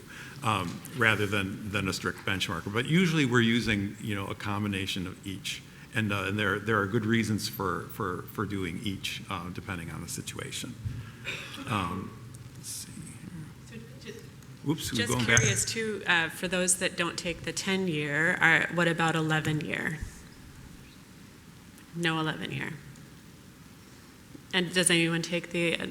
Rather than a strict benchmarker. But usually we're using a combination of each. And there are good reasons for doing each, depending on the situation. Let's see here. Oops, we're going back. Just curious too, for those that don't take the 10-year, what about 11-year? No 11-year. And does anyone take the?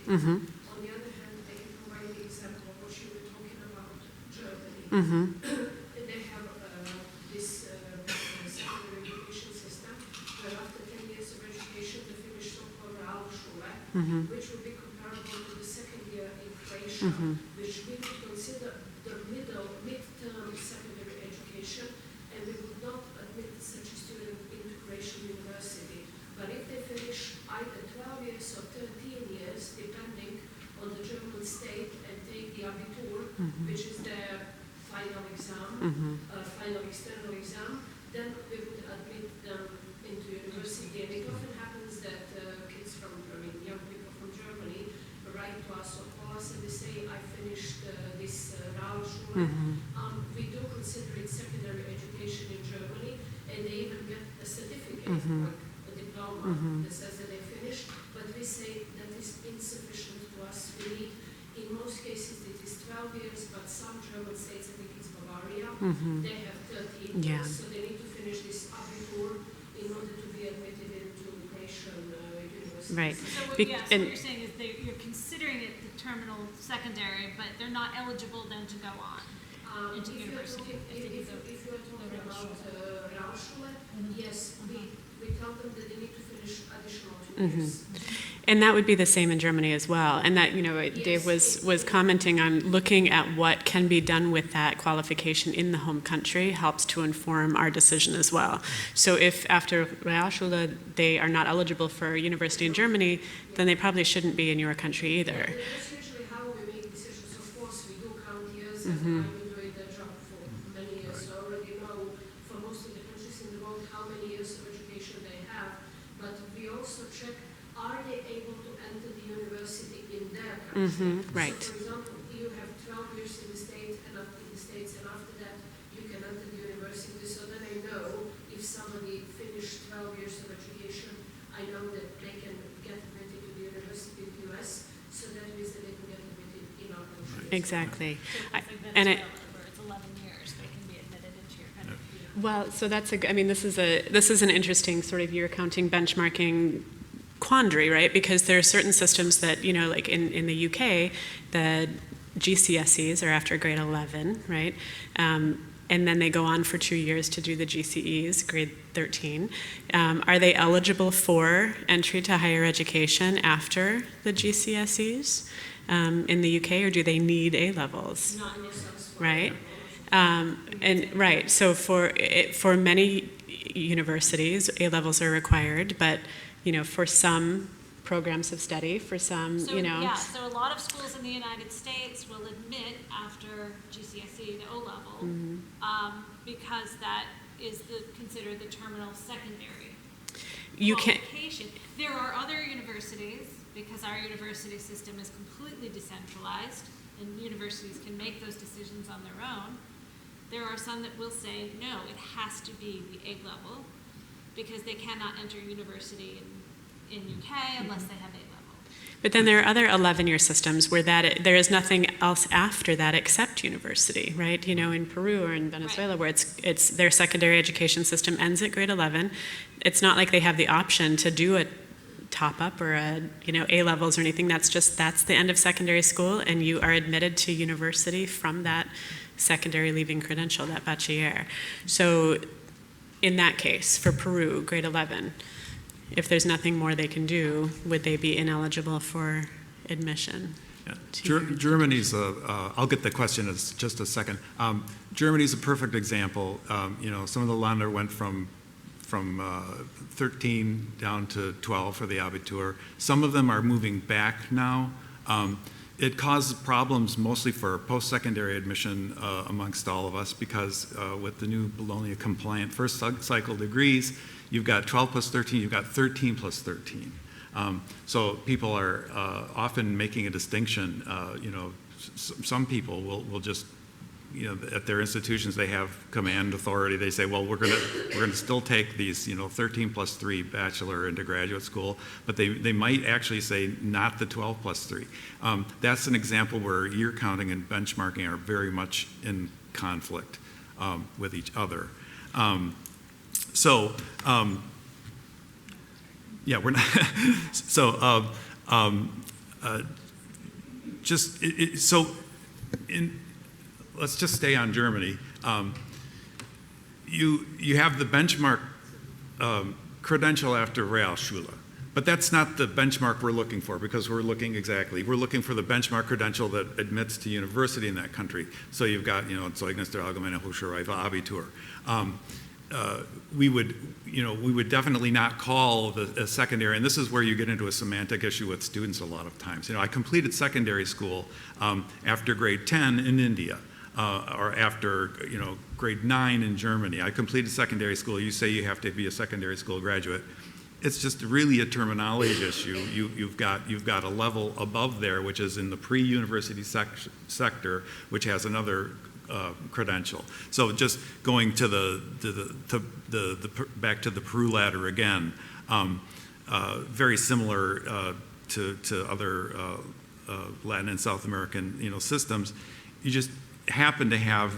On the other hand, I can provide the example of what you were talking about, Germany. They have this secondary education system where after 10 years of education they finish so-called Realschule, which would be comparable to the second year in Croatia, which we would consider the mid-term secondary education, and we would not admit such a student into Croatian university. But if they finish either 12 years or 13 years, depending on the German state, and take the Abitur, which is their final exam, final external exam, then we would admit them into university. And it often happens that kids young people from Germany write to us or call us and they say, I finished this Realschule. We do consider it secondary education they have a diploma that says that they finished, but we say that is insufficient to us. We need, in most cases, it is 12 years, but some German states, I think it's Bavaria, they have 13 years, so they need to finish this Abitur in order to be admitted into Croatian universities. Right. So what you're saying is you're considering it the terminal secondary, but they're not eligible then to go on into university. If you are talking about Realschule, yes, we tell them that they need to finish additional 2 years. And that would be the same in Germany as well. And that, Dave was commenting on looking at what can be done with that qualification in the home country helps to inform our decision as well. So if after Realschule they are not eligible for university in Germany, then they probably shouldn't be in your country either. That's usually how we make decisions. Of course, we do count years, and I've been doing that job for many years, so I already know for most of the countries in the world how many years of education they have. But we also check, are they able to enter the university in their country? Right. So, for example, you have 12 years in the States, and after that you can enter the university. So then I know if somebody finished 12 years of education, I know that they can get admitted to the university in the US. So that means that they can get admitted in our country. Exactly. So it's like Venezuela, where it's 11 years, they can be admitted into your country. Well, so that's this is an interesting sort of year counting benchmarking quandary, right? Because there are certain systems that, like in the UK, the GCSEs are after grade 11, right? And then they go on for 2 years to do the GCEs, grade 13. Are they eligible for entry to higher education after the GCSEs in the UK, or do they need A-levels? Not necessarily. Right? So for many universities, A-levels are required, but for some programs of study, for some, So a lot of schools in the United States will admit after GCSE to O-level because that is considered the terminal secondary qualification. There are other universities, because our university system is completely decentralized and universities can make those decisions on their own. There are some that will say, no, it has to be the A-level because they cannot enter university in UK unless they have A-level. But then there are other 11-year systems where there is nothing else after that except university, right? In Peru or in Venezuela, where it's their secondary education system ends at grade 11. It's not like they have the option to do a top-up or A-levels or anything. That's the end of secondary school, and you are admitted to university from that secondary leaving credential, that bachiller. So in that case, for Peru, grade 11, if there's nothing more they can do, would they be ineligible for admission? Yeah. Germany's I'll get the question in just a second. Germany's a perfect example. Some of the Länder went from 13 down to 12 for the Abitur. Some of them are moving back now. It causes problems mostly for post-secondary admission amongst all of us because with the new Bologna compliant first cycle degrees, you've got 12 plus 13, you've got 13 plus 13. So people are often making a distinction. Some people will just, at their institutions they have command authority. They say, well, we're gonna still take these, 13 plus 3 bachelor into graduate school, but they might actually say not the 12 plus 3. That's an example where year counting and benchmarking are very much in conflict with each other. We're not. Let's just stay on Germany. You have the benchmark credential after Realschule, but that's not the benchmark we're looking for because we're looking for the benchmark credential that admits to university in that country. So you've got, Zeugnis der allgemeinen Hochschulreife Abitur. We would definitely not call the secondary, and this is where you get into a semantic issue with students a lot of times. I completed secondary school after grade 10 in India, or after grade 9 in Germany. I completed secondary school. You say you have to be a secondary school graduate. It's just really a terminology issue. You've got a level above there, which is in the pre-university sector, which has another credential. So just going to back to the Peru ladder again, very similar to other Latin and South American systems. You just happen to have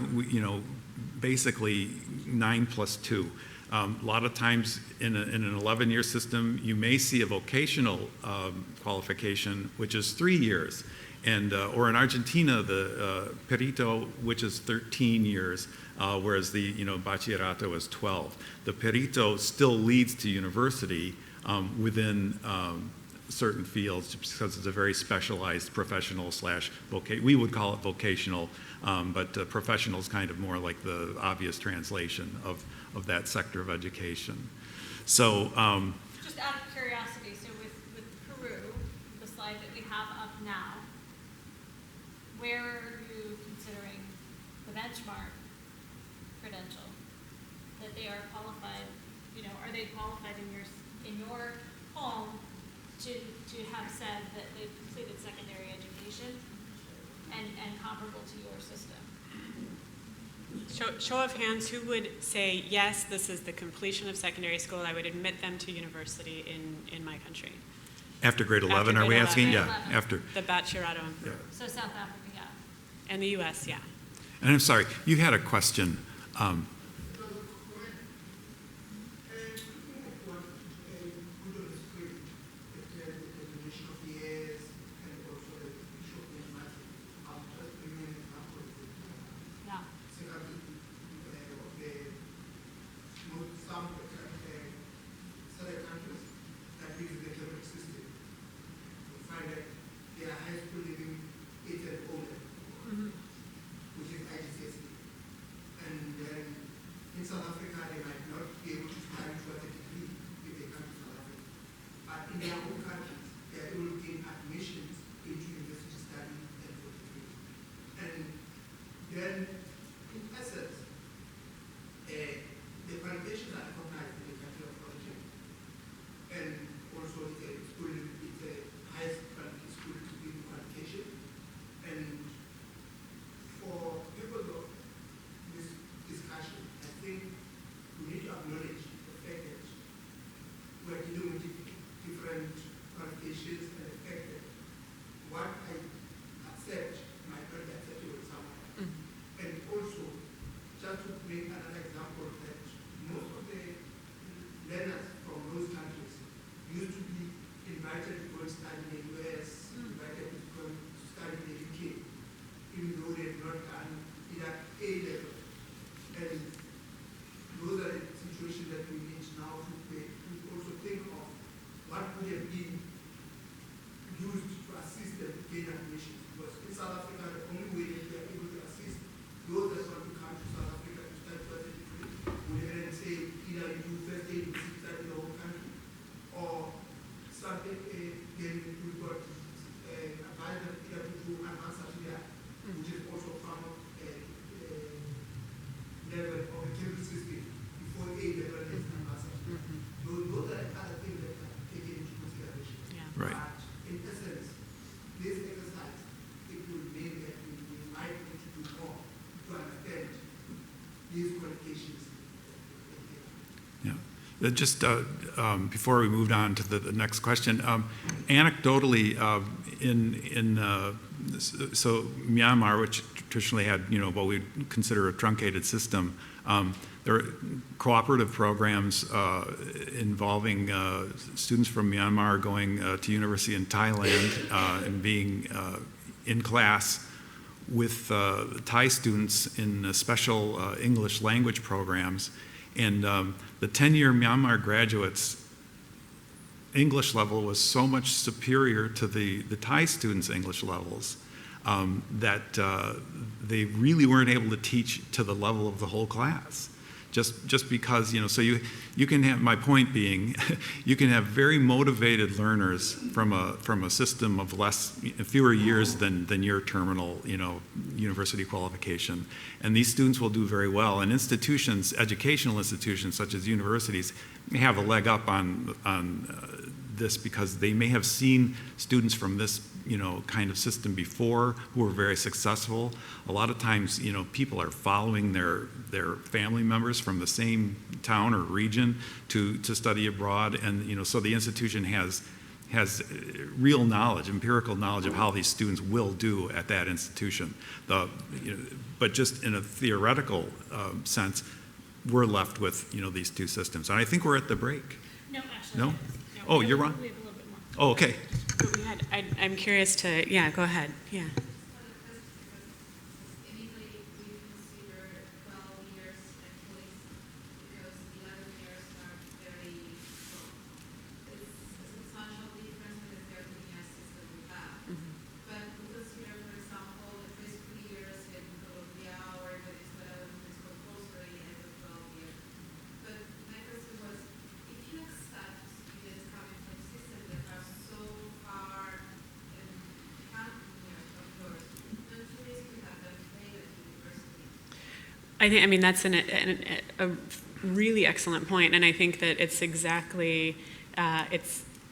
basically 9 plus 2. A lot of times in an 11-year system, you may see a vocational qualification, which is 3 years. And, or in Argentina, the perito, which is 13 years, whereas the bachillerato is 12. The perito still leads to university within certain fields because it's a very specialized professional / we would call it vocational, but professional is kind of more like the obvious translation of that sector of education. So just out of curiosity, so with Peru, the slide that we have up now, where are you considering the benchmark credential that they are qualified? Are they qualified in your home to have said that they've completed secondary education and comparable to your system? Show of hands, who would say, yes, this is the completion of secondary school, I would admit them to university in my country? After grade 11, are we asking? Yeah, after. The bachillerato in Peru. So South Africa, yeah. And the U.S., yeah. And I'm sorry, you had a question. Just before we moved on to the next question, anecdotally, so Myanmar, which traditionally had what we'd consider a truncated system, there are cooperative programs involving students from Myanmar going to university in Thailand and being in class with Thai students in special English language programs. And the 10-year Myanmar graduates' English level was so much superior to the Thai students' English levels that they really weren't able to teach to the level of the whole class. Just because, so you can have, my point being, you can have very motivated learners from a system of fewer years than your terminal, university qualification. And these students will do very well. And institutions, educational institutions such as universities, may have a leg up on this because they may have seen students from this, kind of system before who were very successful. A lot of times, people are following their family members from the same town or region to study abroad, and so the institution has real knowledge, empirical knowledge of how these students will do at that institution. But just in a theoretical sense, we're left with these two systems. And I think we're at the break. No, actually. No? Oh, you're wrong? We have a little bit more. Oh, okay. I'm curious to, go ahead. Yeah. I mean, that's a really excellent point, and I think that it's exactly,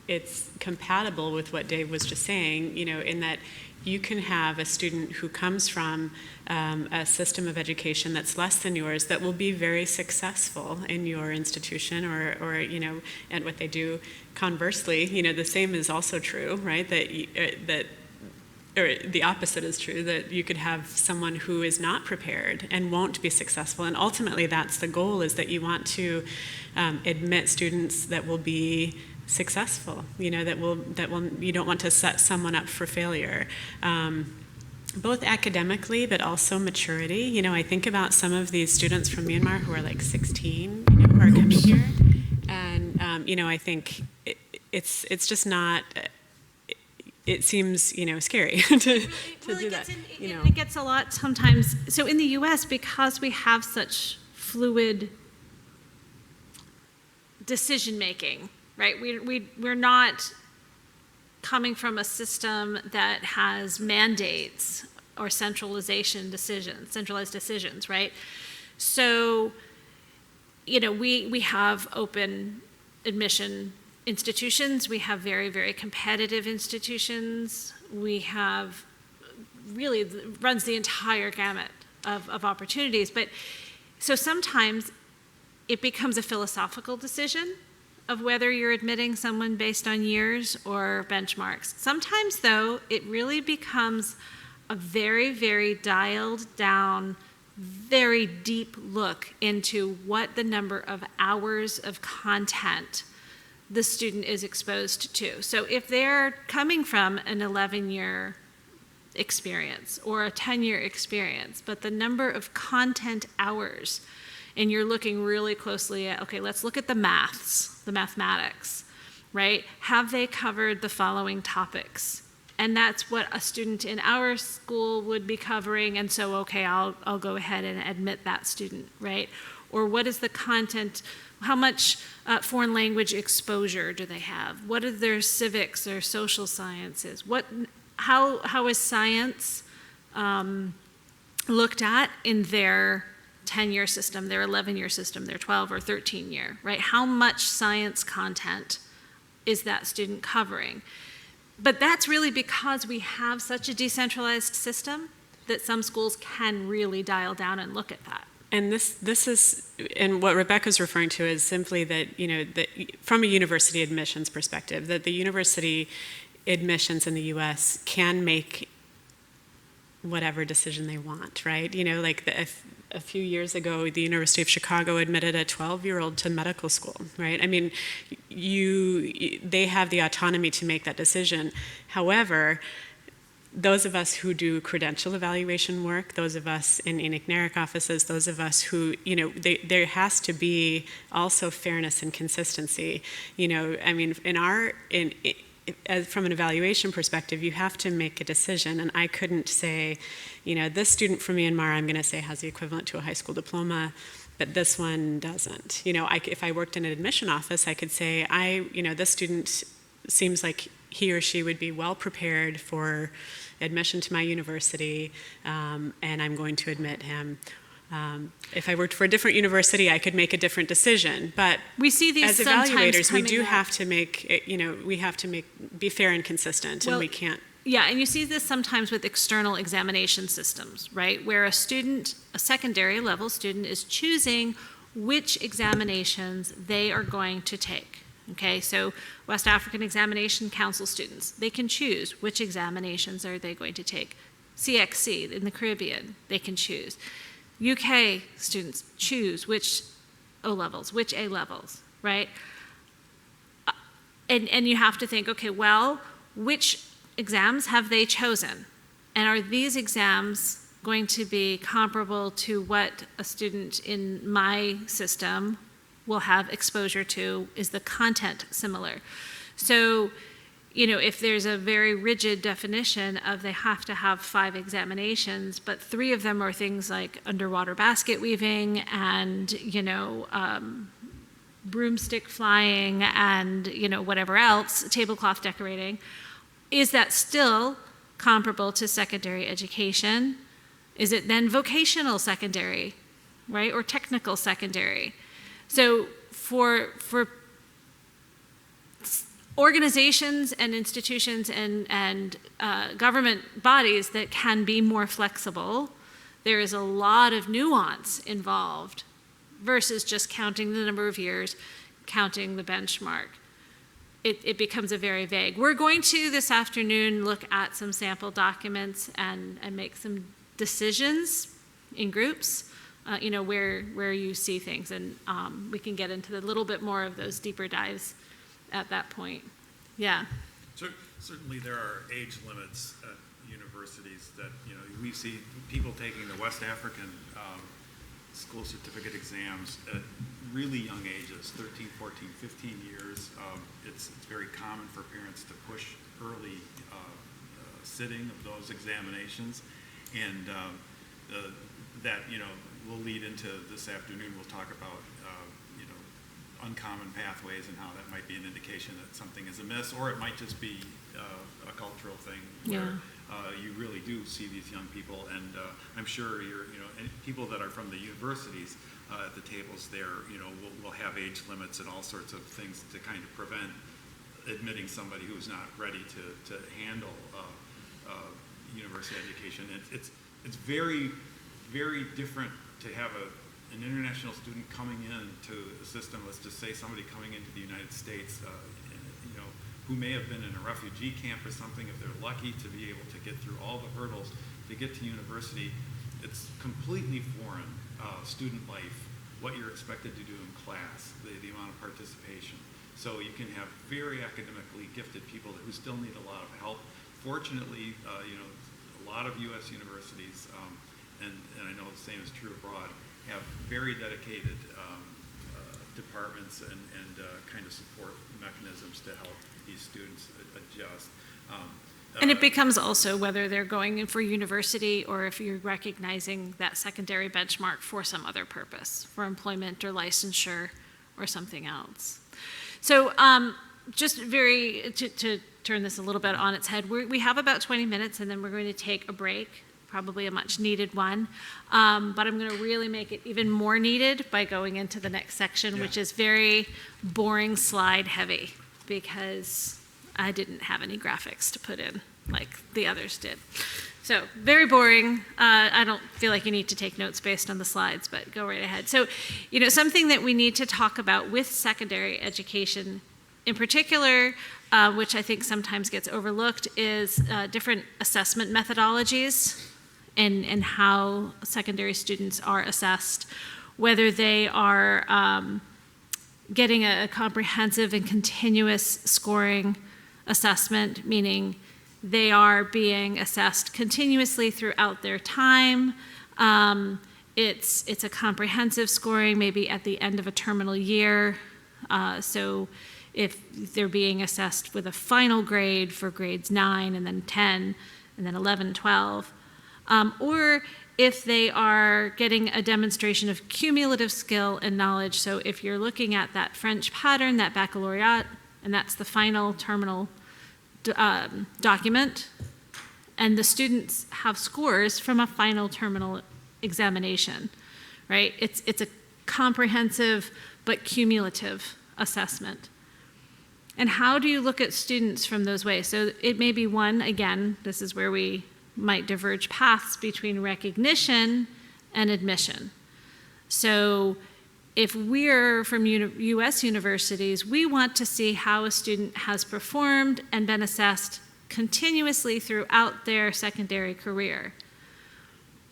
it's compatible with what Dave was just saying, in that you can have a student who comes from a system of education that's less than yours that will be very successful in your institution or and what they do. Conversely, the same is also true, right? Or the opposite is true, that you could have someone who is not prepared and won't be successful. And ultimately, that's the goal, is that you want to admit students that will be successful, you don't want to set someone up for failure. Both academically, but also maturity. I think about some of these students from Myanmar who are like 16, who are coming here. And, I think it's just not... It seems, scary to do that. It gets a lot sometimes. So in the U.S., because we have such fluid decision making, right? We're not coming from a system that has mandates or centralized decisions, right? So, we have open admission institutions, we have very, very competitive institutions, we have really runs the entire gamut of opportunities. But so sometimes it becomes a philosophical decision of whether you're admitting someone based on years or benchmarks. Sometimes, though, it really becomes a very, very dialed down, very deep look into what the number of hours of content the student is exposed to. So if they're coming from an 11-year experience or a 10-year experience, but the number of content hours, and you're looking really closely at, okay, let's look at the mathematics, right? Have they covered the following topics? And that's what a student in our school would be covering, and so, okay, I'll go ahead and admit that student, right? Or what is the content, how much foreign language exposure do they have? What are their civics, their social sciences? How is science looked at in their 10-year system, their 11-year system, their 12 or 13-year, right? How much science content is that student covering? But that's really because we have such a decentralized system that some schools can really dial down and look at that. And this is, and what Rebecca's referring to is simply that, that from a university admissions perspective, that the university admissions in the U.S. can make whatever decision they want, right? Like a few years ago, the University of Chicago admitted a 12-year-old to medical school, right? I mean, they have the autonomy to make that decision. However, those of us who do credential evaluation work, those of us in NARIC offices, those of us who, there has to be also fairness and consistency. I mean, from an evaluation perspective, you have to make a decision, and I couldn't say, this student from Myanmar, I'm going to say has the equivalent to a high school diploma, but this one doesn't. If I worked in an admission office, I could say, this student seems like he or she would be well prepared for admission to my university, and I'm going to admit him. If I worked for a different university, I could make a different decision. But we see these as evaluators, we do up. have to make, be fair and consistent, and we can't. Yeah, and you see this sometimes with external examination systems, right? Where a student, a secondary level student, is choosing which examinations they are going to take. Okay, so West African Examination Council students, they can choose which examinations are they going to take. CXC in the Caribbean, they can choose. UK students choose which O-levels, which A-levels, right? And you have to think, okay, well, which exams have they chosen? And are these exams going to be comparable to what a student in my system will have exposure to? Is the content similar? So, you know, if there's a very rigid definition of they have to have 5 examinations, but 3 of them are things like underwater basket weaving and, you know, broomstick flying and, you know, whatever else, tablecloth decorating, is that still comparable to secondary education? Is it then vocational secondary, right, or technical secondary? So for organizations and institutions and government bodies that can be more flexible, there is a lot of nuance involved versus just counting the number of years, counting the benchmark. It becomes a very vague. We're going to this afternoon look at some sample documents and make some decisions in groups, you know, where you see things, and we can get into a little bit more of those deeper dives at that point. Yeah. Certainly there are age limits at universities that, you know, we see people taking the West African school certificate exams at really young ages, 13, 14, 15 years. It's very common for parents to push early sitting of those examinations, and that, you know, will lead into this afternoon. We'll talk about you know, uncommon pathways and how that might be an indication that something is amiss, or it might just be a cultural thing where you really do see these young people, and I'm sure and people that are from the universities at the tables there, you know, will have age limits and all sorts of things to kind of prevent admitting somebody who's not ready to handle university education. It's very, very different to have an international student coming into a system. Let's just say somebody coming into the United States, you know, who may have been in a refugee camp or something. If they're lucky to be able to get through all the hurdles to get to university, it's completely foreign student life, what you're expected to do in class, the amount of participation. So you can have very academically gifted people who still need a lot of help. Fortunately, you know, a lot of U.S. universities, and I know the same is true abroad, have very dedicated departments and kind of support mechanisms to help these students adjust. And it becomes also whether they're going in for university or if you're recognizing that secondary benchmark for some other purpose, for employment or licensure or something else. So just to turn this a little bit on its head, we have about 20 minutes and then we're going to take a break, probably a much needed one. But I'm going to really make it even more needed by going into the next section, which is very boring slide heavy, because I didn't have any graphics to put in like the others did. So very boring. I don't feel like you need to take notes based on the slides, but go right ahead. So, you know, something that we need to talk about with secondary education in particular, which I think sometimes gets overlooked, is different assessment methodologies and how secondary students are assessed, whether they are getting a comprehensive and continuous scoring assessment, meaning they are being assessed continuously throughout their time. It's a comprehensive scoring, maybe at the end of a terminal year. So if they're being assessed with a final grade for grades 9 and then 10 and then 11, 12, or if they are getting a demonstration of cumulative skill and knowledge. So if you're looking at that French pattern, that baccalaureate, and that's the final terminal document, and the students have scores from a final terminal examination, right? It's a comprehensive but cumulative assessment. And how do you look at students from those ways? So it may be one, again, this is where we might diverge paths between recognition and admission. So if we're from US universities, we want to see how a student has performed and been assessed continuously throughout their secondary career.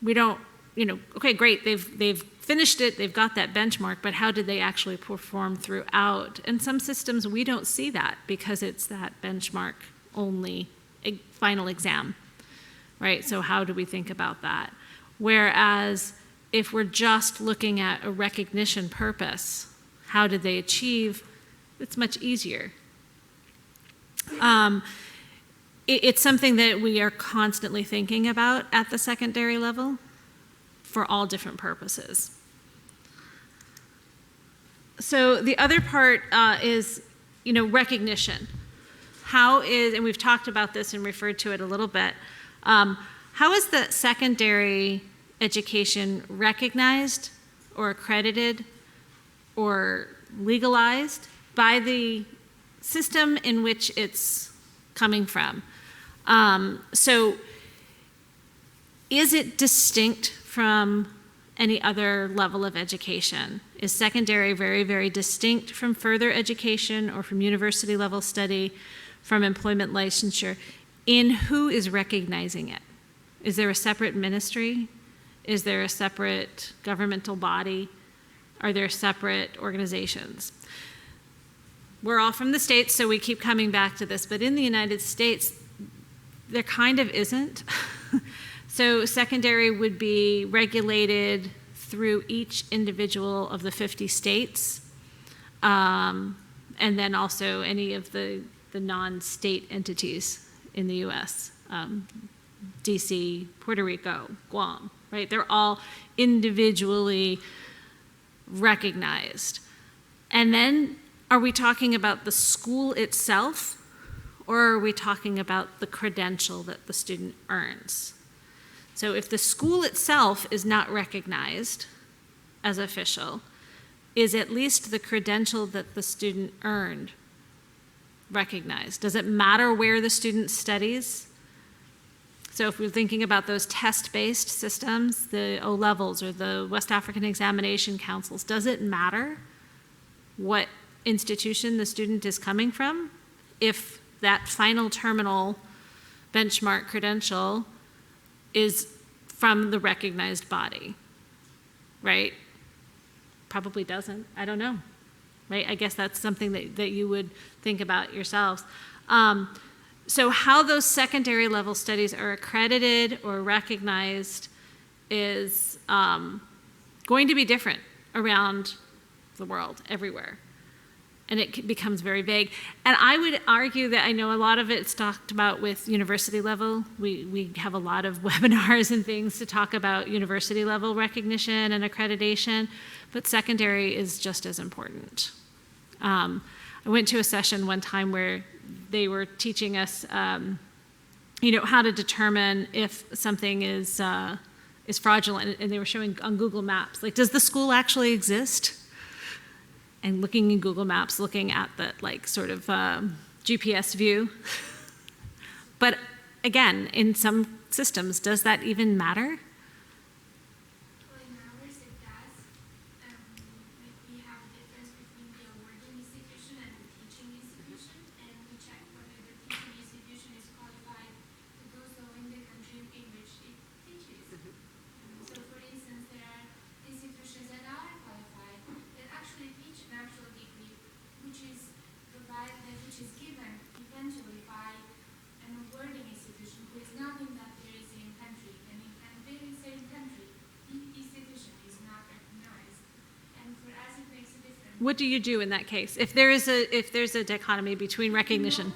We don't, okay, great, they've finished it, they've got that benchmark, but how did they actually perform throughout? And some systems, we don't see that because it's that benchmark only final exam, right? So how do we think about that? Whereas if we're just looking at a recognition purpose, how did they achieve? It's much easier. It's something that we are constantly thinking about at the secondary level for all different purposes. So the other part is, recognition. How is, and we've talked about this and referred to it a little bit, how is the secondary education recognized or accredited or legalized by the system in which it's coming from? So is it distinct from any other level of education? Is secondary very, very distinct from further education or from university level study, from employment licensure? In who is recognizing it? Is there a separate ministry? Is there a separate governmental body? Are there separate organizations? We're all from the States, so we keep coming back to this, but in the United States, there kind of isn't. So secondary would be regulated through each individual of the 50 states, and then also any of the non-state entities in the US, DC, Puerto Rico, Guam, right? They're all individually recognized. And then are we talking about the school itself, or are we talking about the credential that the student earns? So if the school itself is not recognized as official, is at least the credential that the student earned recognized? Does it matter where the student studies? So if we're thinking about those test-based systems, the O-levels or the West African Examination Councils, does it matter what institution the student is coming from if that final terminal benchmark credential is from the recognized body, right? Probably doesn't, I don't know, right? I guess that's something that you would think about yourselves. So how those secondary level studies are accredited or recognized is going to be different around the world, everywhere. And it becomes very vague. And I would argue that I know a lot of it's talked about with university level. We have a lot of webinars and things to talk about university level recognition and accreditation, but secondary is just as important. I went to a session one time where they were teaching us, how to determine if something is fraudulent, and they were showing on Google Maps, like, does the school actually exist? And looking in Google Maps, looking at that sort of GPS view. But again, in some systems, does that even matter? What do you do in that case? If there's a dichotomy between recognition.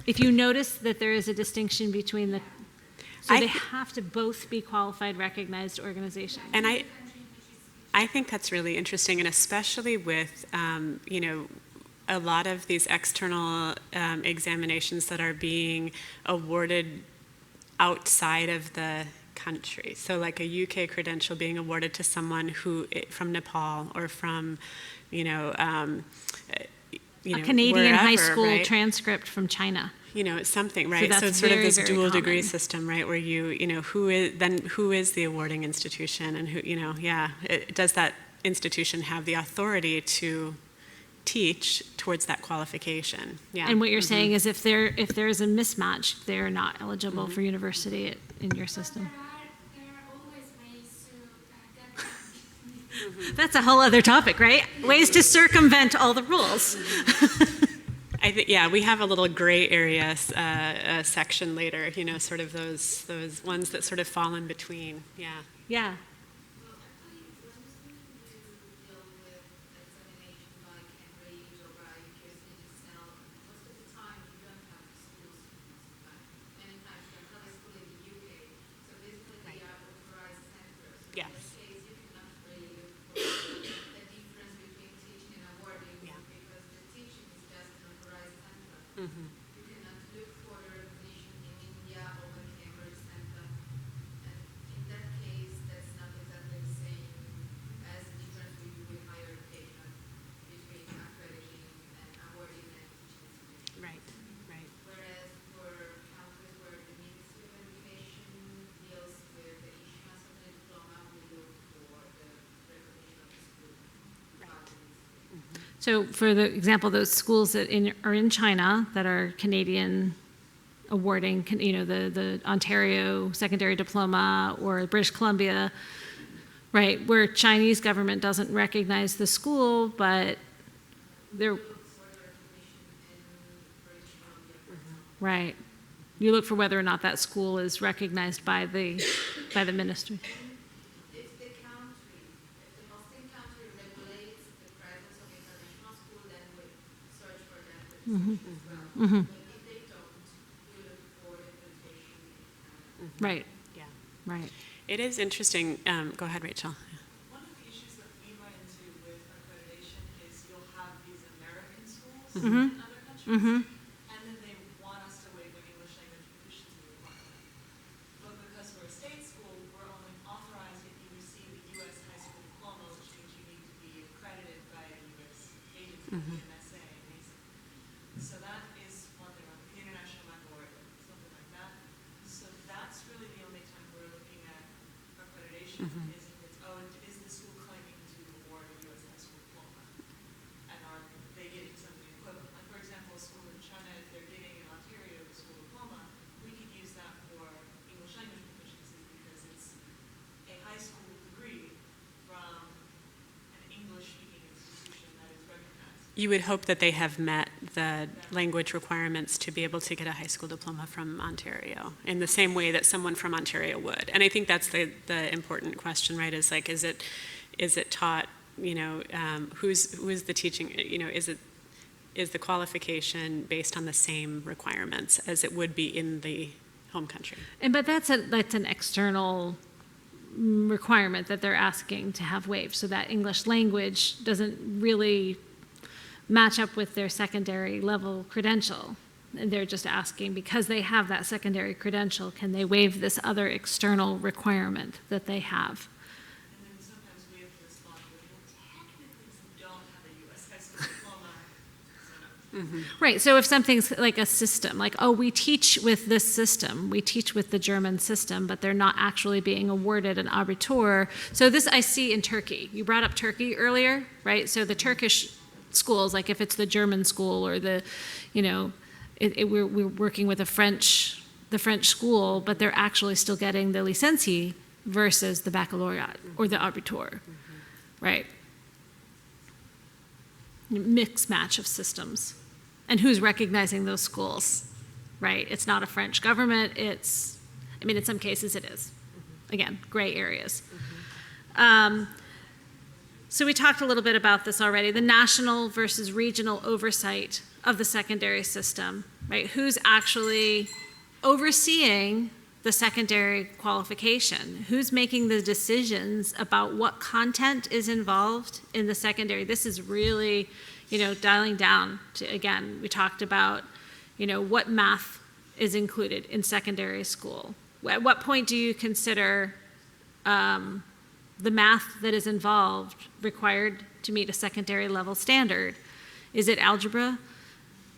If you notice that there is a distinction between so they have to both be qualified, recognized organizations. And I think that's really interesting, and especially with, a lot of these external examinations that are being awarded outside of the country. So like a UK credential being awarded to someone who from Nepal or from, you know, a Canadian wherever, high school right? transcript from China. You know, it's something, right? that's So it's sort of very, this very dual common. degree system, right? Where you know, who is the awarding institution, and who, you know, does that institution have the authority to teach towards that qualification? Yeah. And what you're saying is if there is a mismatch, they're not eligible for university in your system. That's a whole other topic, right? Ways to circumvent all the rules. I think, yeah, we have a little gray area section later, you know, sort of those ones that sort of fall in between. Yeah. Yeah. Yes. Mm-hmm. You cannot look for the recognition in India or in Cambridge Center. And in that case, that's not exactly the same as the difference we do with higher education between accrediting and awarding and teaching institutions. Right, right. Whereas for countries where the Ministry of Education deals with the issuance of the diploma, we look for the recognition of the school. So for the example, those schools that are in China that are Canadian awarding, you know, the Ontario secondary diploma or British Columbia, right, where Chinese government doesn't recognize the school, but they're, right. You look for whether or not that school is recognized by the ministry. If the hosting country regulates the presence of international school, then we search for that Mm-hmm. as well. Mm-hmm. But if they don't, we look for the accreditation. Right. Yeah. Right. It is interesting. Go ahead, Rachel. One of the issues that we run into with accreditation is you'll have these American schools Mm-hmm. in other countries, Mm-hmm. and then they want us to waive an English language proficiency requirement. But because we're a state school, we're only authorized if you receive a U.S. high school diploma, which means you need to be accredited by a U.S. agency, Mhm. MSA, ASIC. So that is one thing, like the International Accord, something like that. So that's really the only time we're looking at accreditation Mhm. is if it's, is the school claiming to award a U.S. high school diploma? And are they getting something equivalent? Like, for example, a school in China, if they're getting in Ontario the school diploma, we could use that for English language proficiency because it's a high school degree from an English-speaking institution that is recognized. You would hope that they have met the language requirements to be able to get a high school diploma from Ontario in the same way that someone from Ontario would. And I think that's the important question, right? Is like, is it taught, you know, who is the teaching, you know, is the qualification based on the same requirements as it would be in the home country? But that's an external requirement that they're asking to have waived, so that English language doesn't really match up with their secondary level credential. And they're just asking, because they have that secondary credential, can they waive this other external requirement that they have? And then sometimes we have to respond with, well, technically you don't have a U.S. high school diploma. So. Mm-hmm. Right, so if something's like a system, like, oh, we teach with this system, we teach with the German system, but they're not actually being awarded an abitur. So this I see in Turkey. You brought up Turkey earlier, right? So the Turkish schools, like if it's the German school or the, you know, we're working with the French school, but they're actually still getting the licencie versus the baccalaureate or the abitur, right? Mixed match of systems. And who's recognizing those schools, right? It's not a French government, it's, I mean, in some cases it is. Again, gray areas. So we talked a little bit about this already, the national versus regional oversight of the secondary system, right? Who's actually overseeing the secondary qualification? Who's making the decisions about what content is involved in the secondary? This is really, you know, dialing down to, again, we talked about, you know, what math is included in secondary school, At what point do you consider the math that is involved required to meet a secondary level standard? Is it algebra?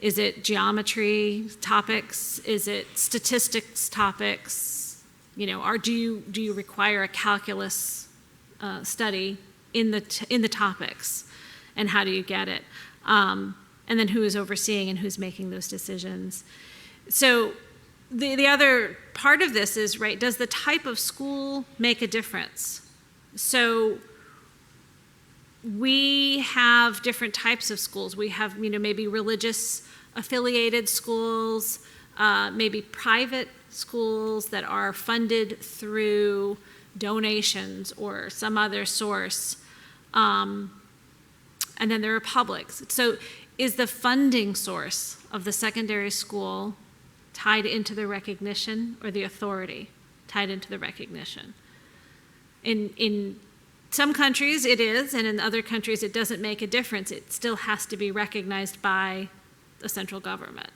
Is it geometry topics? Is it statistics topics? You know, or do you require a calculus study in the topics? And how do you get it? And then who is overseeing and who's making those decisions? So the other part of this is, right, does the type of school make a difference? So we have different types of schools. We have, you know, maybe religious affiliated schools, maybe private schools that are funded through donations or some other source. And then there are publics. So is the funding source of the secondary school tied into the recognition, or the authority tied into the recognition? In some countries it is, and in other countries it doesn't make a difference. It still has to be recognized by the central government.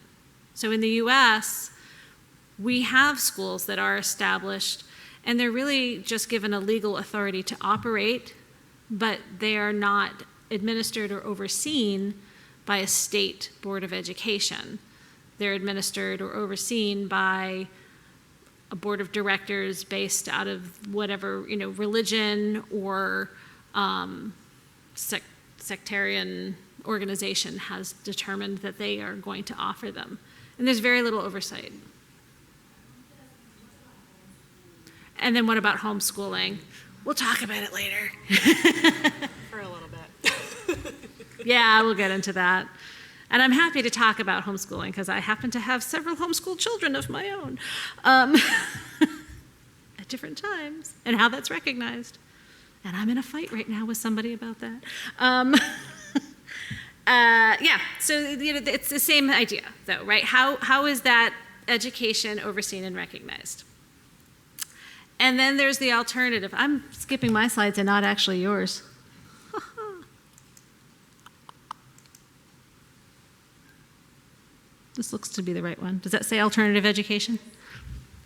So in the US, we have schools that are established, and they're really just given a legal authority to operate, but they are not administered or overseen by a state board of education. They're administered or overseen by a board of directors based out of whatever, you know, religion or sectarian organization has determined that they are going to offer them. And there's very little oversight. And then what about homeschooling? We'll talk about it later. For a little bit. Yeah, we'll get into that. And I'm happy to talk about homeschooling because I happen to have several homeschooled children of my own at different times, and how that's recognized. And I'm in a fight right now with somebody about that. Yeah, so you know, it's the same idea though, right? How is that education overseen and recognized? And then there's the alternative. I'm skipping my slides and not actually yours. This looks to be the right one. Does that say alternative education?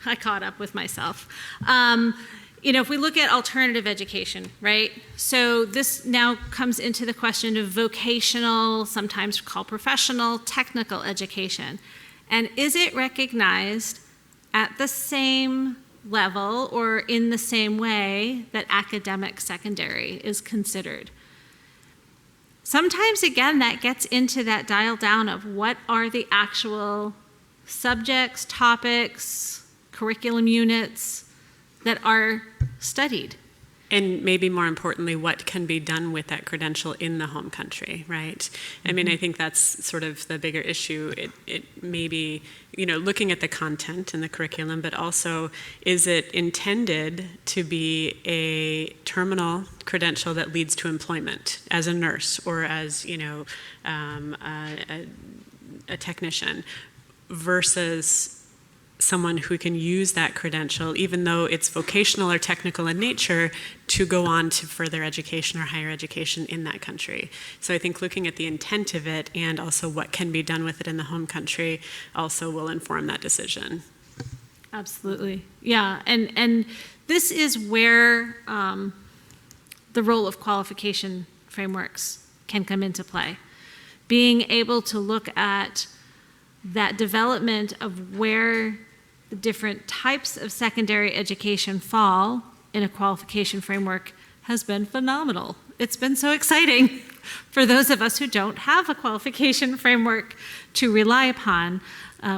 I caught up with myself. You know, if we look at alternative education, right? So this now comes into the question of vocational, sometimes called professional, technical education. And is it recognized at the same level or in the same way that academic secondary is considered? Sometimes, again, that gets into that dial down of what are the actual subjects, topics, curriculum units that are studied. And maybe more importantly, what can be done with that credential in the home country, right? I mean, I think that's sort of the bigger issue. It may be, you know, looking at the content and the curriculum, but also, is it intended to be a terminal credential that leads to employment as a nurse or as, you know, a technician, versus someone who can use that credential, even though it's vocational or technical in nature, to go on to further education or higher education in that country. So I think looking at the intent of it and also what can be done with it in the home country also will inform that decision. Absolutely. Yeah, and this is where the role of qualification frameworks can come into play. Being able to look at that development of where the different types of secondary education fall in a qualification framework has been phenomenal. It's been so exciting for those of us who don't have a qualification framework to rely upon.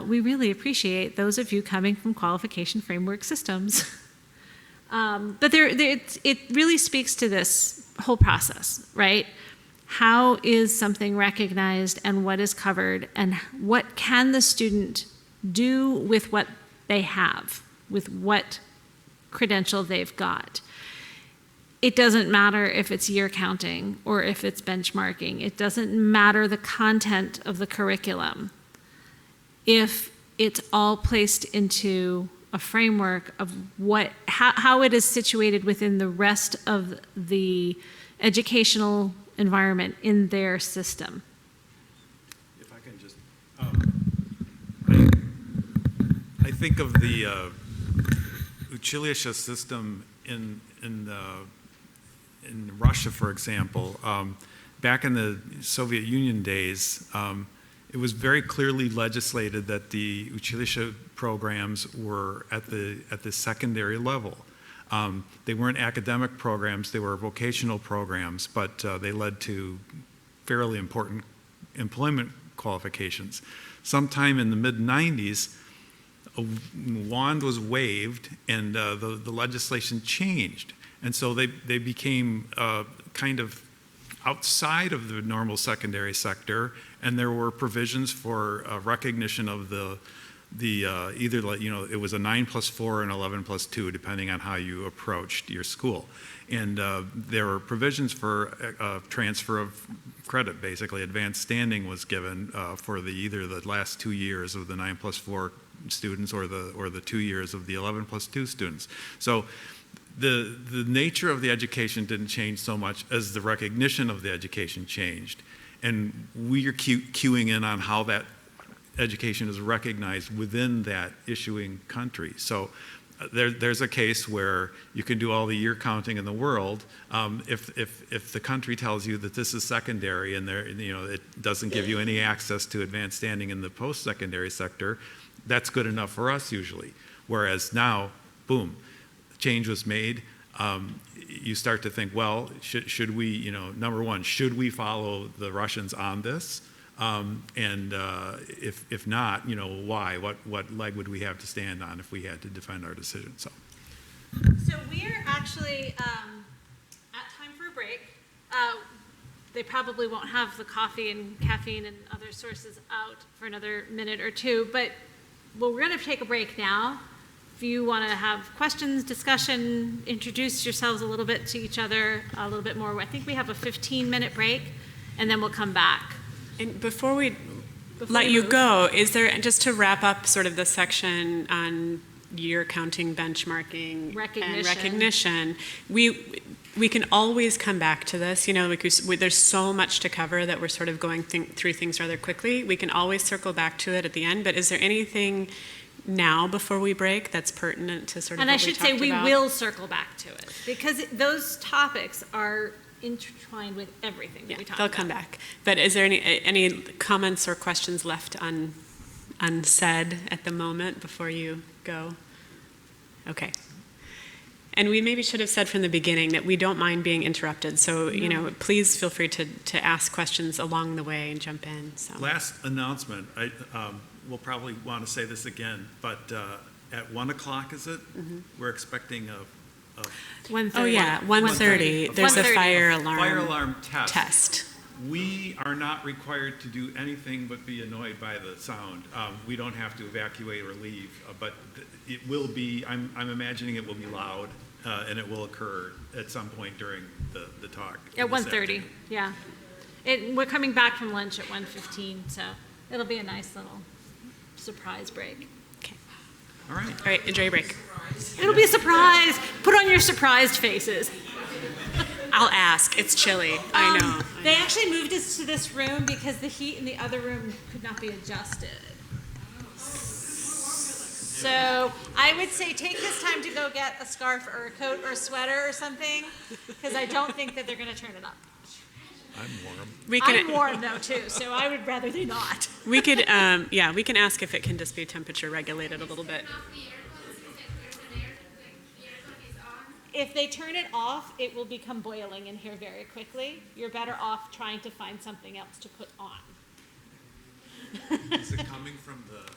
We really appreciate those of you coming from qualification framework systems. But it really speaks to this whole process, right? How is something recognized and what is covered, and what can the student do with what they have, with what credential they've got? It doesn't matter if it's year counting or if it's benchmarking. It doesn't matter the content of the curriculum. If it's all placed into a framework of how it is situated within the rest of the educational environment in their system. If I can just, I think of the училище system in Russia, for example, back in the Soviet Union days, it was very clearly legislated that the училище programs were at the secondary level. They weren't academic programs, they were vocational programs, but they led to fairly important employment qualifications. Sometime in the mid-90s, a wand was waved and the legislation changed. And so they became kind of outside of the normal secondary sector, and there were provisions for recognition of either, you know, it was a 9+4 and 11+2, depending on how you approached your school. And there were provisions for transfer of credit, basically. Advanced standing was given for either the last 2 years of the 9+4 students or the 2 years of the 11+2 students. So the nature of the education didn't change so much as the recognition of the education changed. And we are queuing in on how that education is recognized within that issuing country. So there's a case where you can do all the year counting in the world. If the country tells you that this is secondary and it doesn't give you any access to advanced standing in the post-secondary sector, that's good enough for us usually. Whereas now, boom, change was made. You start to think, well, should we, number one, should we follow the Russians on this? If not, why? What leg would we have to stand on if we had to defend our decision? So we're actually at time for a break. They probably won't have the coffee and caffeine and other sources out for another minute or two, but we're going to take a break now. If you want to have questions, discussion, introduce yourselves a little bit to each other, a little bit more. I think we have a 15-minute break, and then we'll come back. And before we let you go, is there, just to wrap up sort of the section on year counting, benchmarking, and recognition, we can always come back to this. There's so much to cover that we're sort of going through things rather quickly. We can always circle back to it at the end, but is there anything now before we break that's pertinent to sort of what we talked about? And I should say we will circle back to it because those topics are intertwined with everything that we talk about. They'll come back. But is there any comments or questions left unsaid at the moment before you go? Okay. And we maybe should have said from the beginning that we don't mind being interrupted. So, please feel free to ask questions along the way and jump in. So. Last announcement. We'll probably want to say this again, but at 1 o'clock, is it? Mm-hmm. We're expecting a 1:30. Oh yeah, 1:30. There's a fire alarm test. We are not required to do anything but be annoyed by the sound. We don't have to evacuate or leave, but it will be. I'm imagining it will be loud, and it will occur at some point during the talk. At 1:30. Yeah. We're coming back from lunch at 1:15, so it'll be a nice little surprise break. Okay. All right. Enjoy your break. It'll be a surprise. Put on your surprised faces. I'll ask. It's chilly. I know. They actually moved us to this room because the heat in the other room could not be adjusted. So I would say take this time to go get a scarf or a coat or a sweater or something because I don't think that they're going to turn it up. I'm warm. I'm warm though too, so I would rather they not. We could, we can ask if it can just be temperature regulated a little bit. If they turn it off, it will become boiling in here very quickly. You're better off trying to find something else to put on. Is it coming from the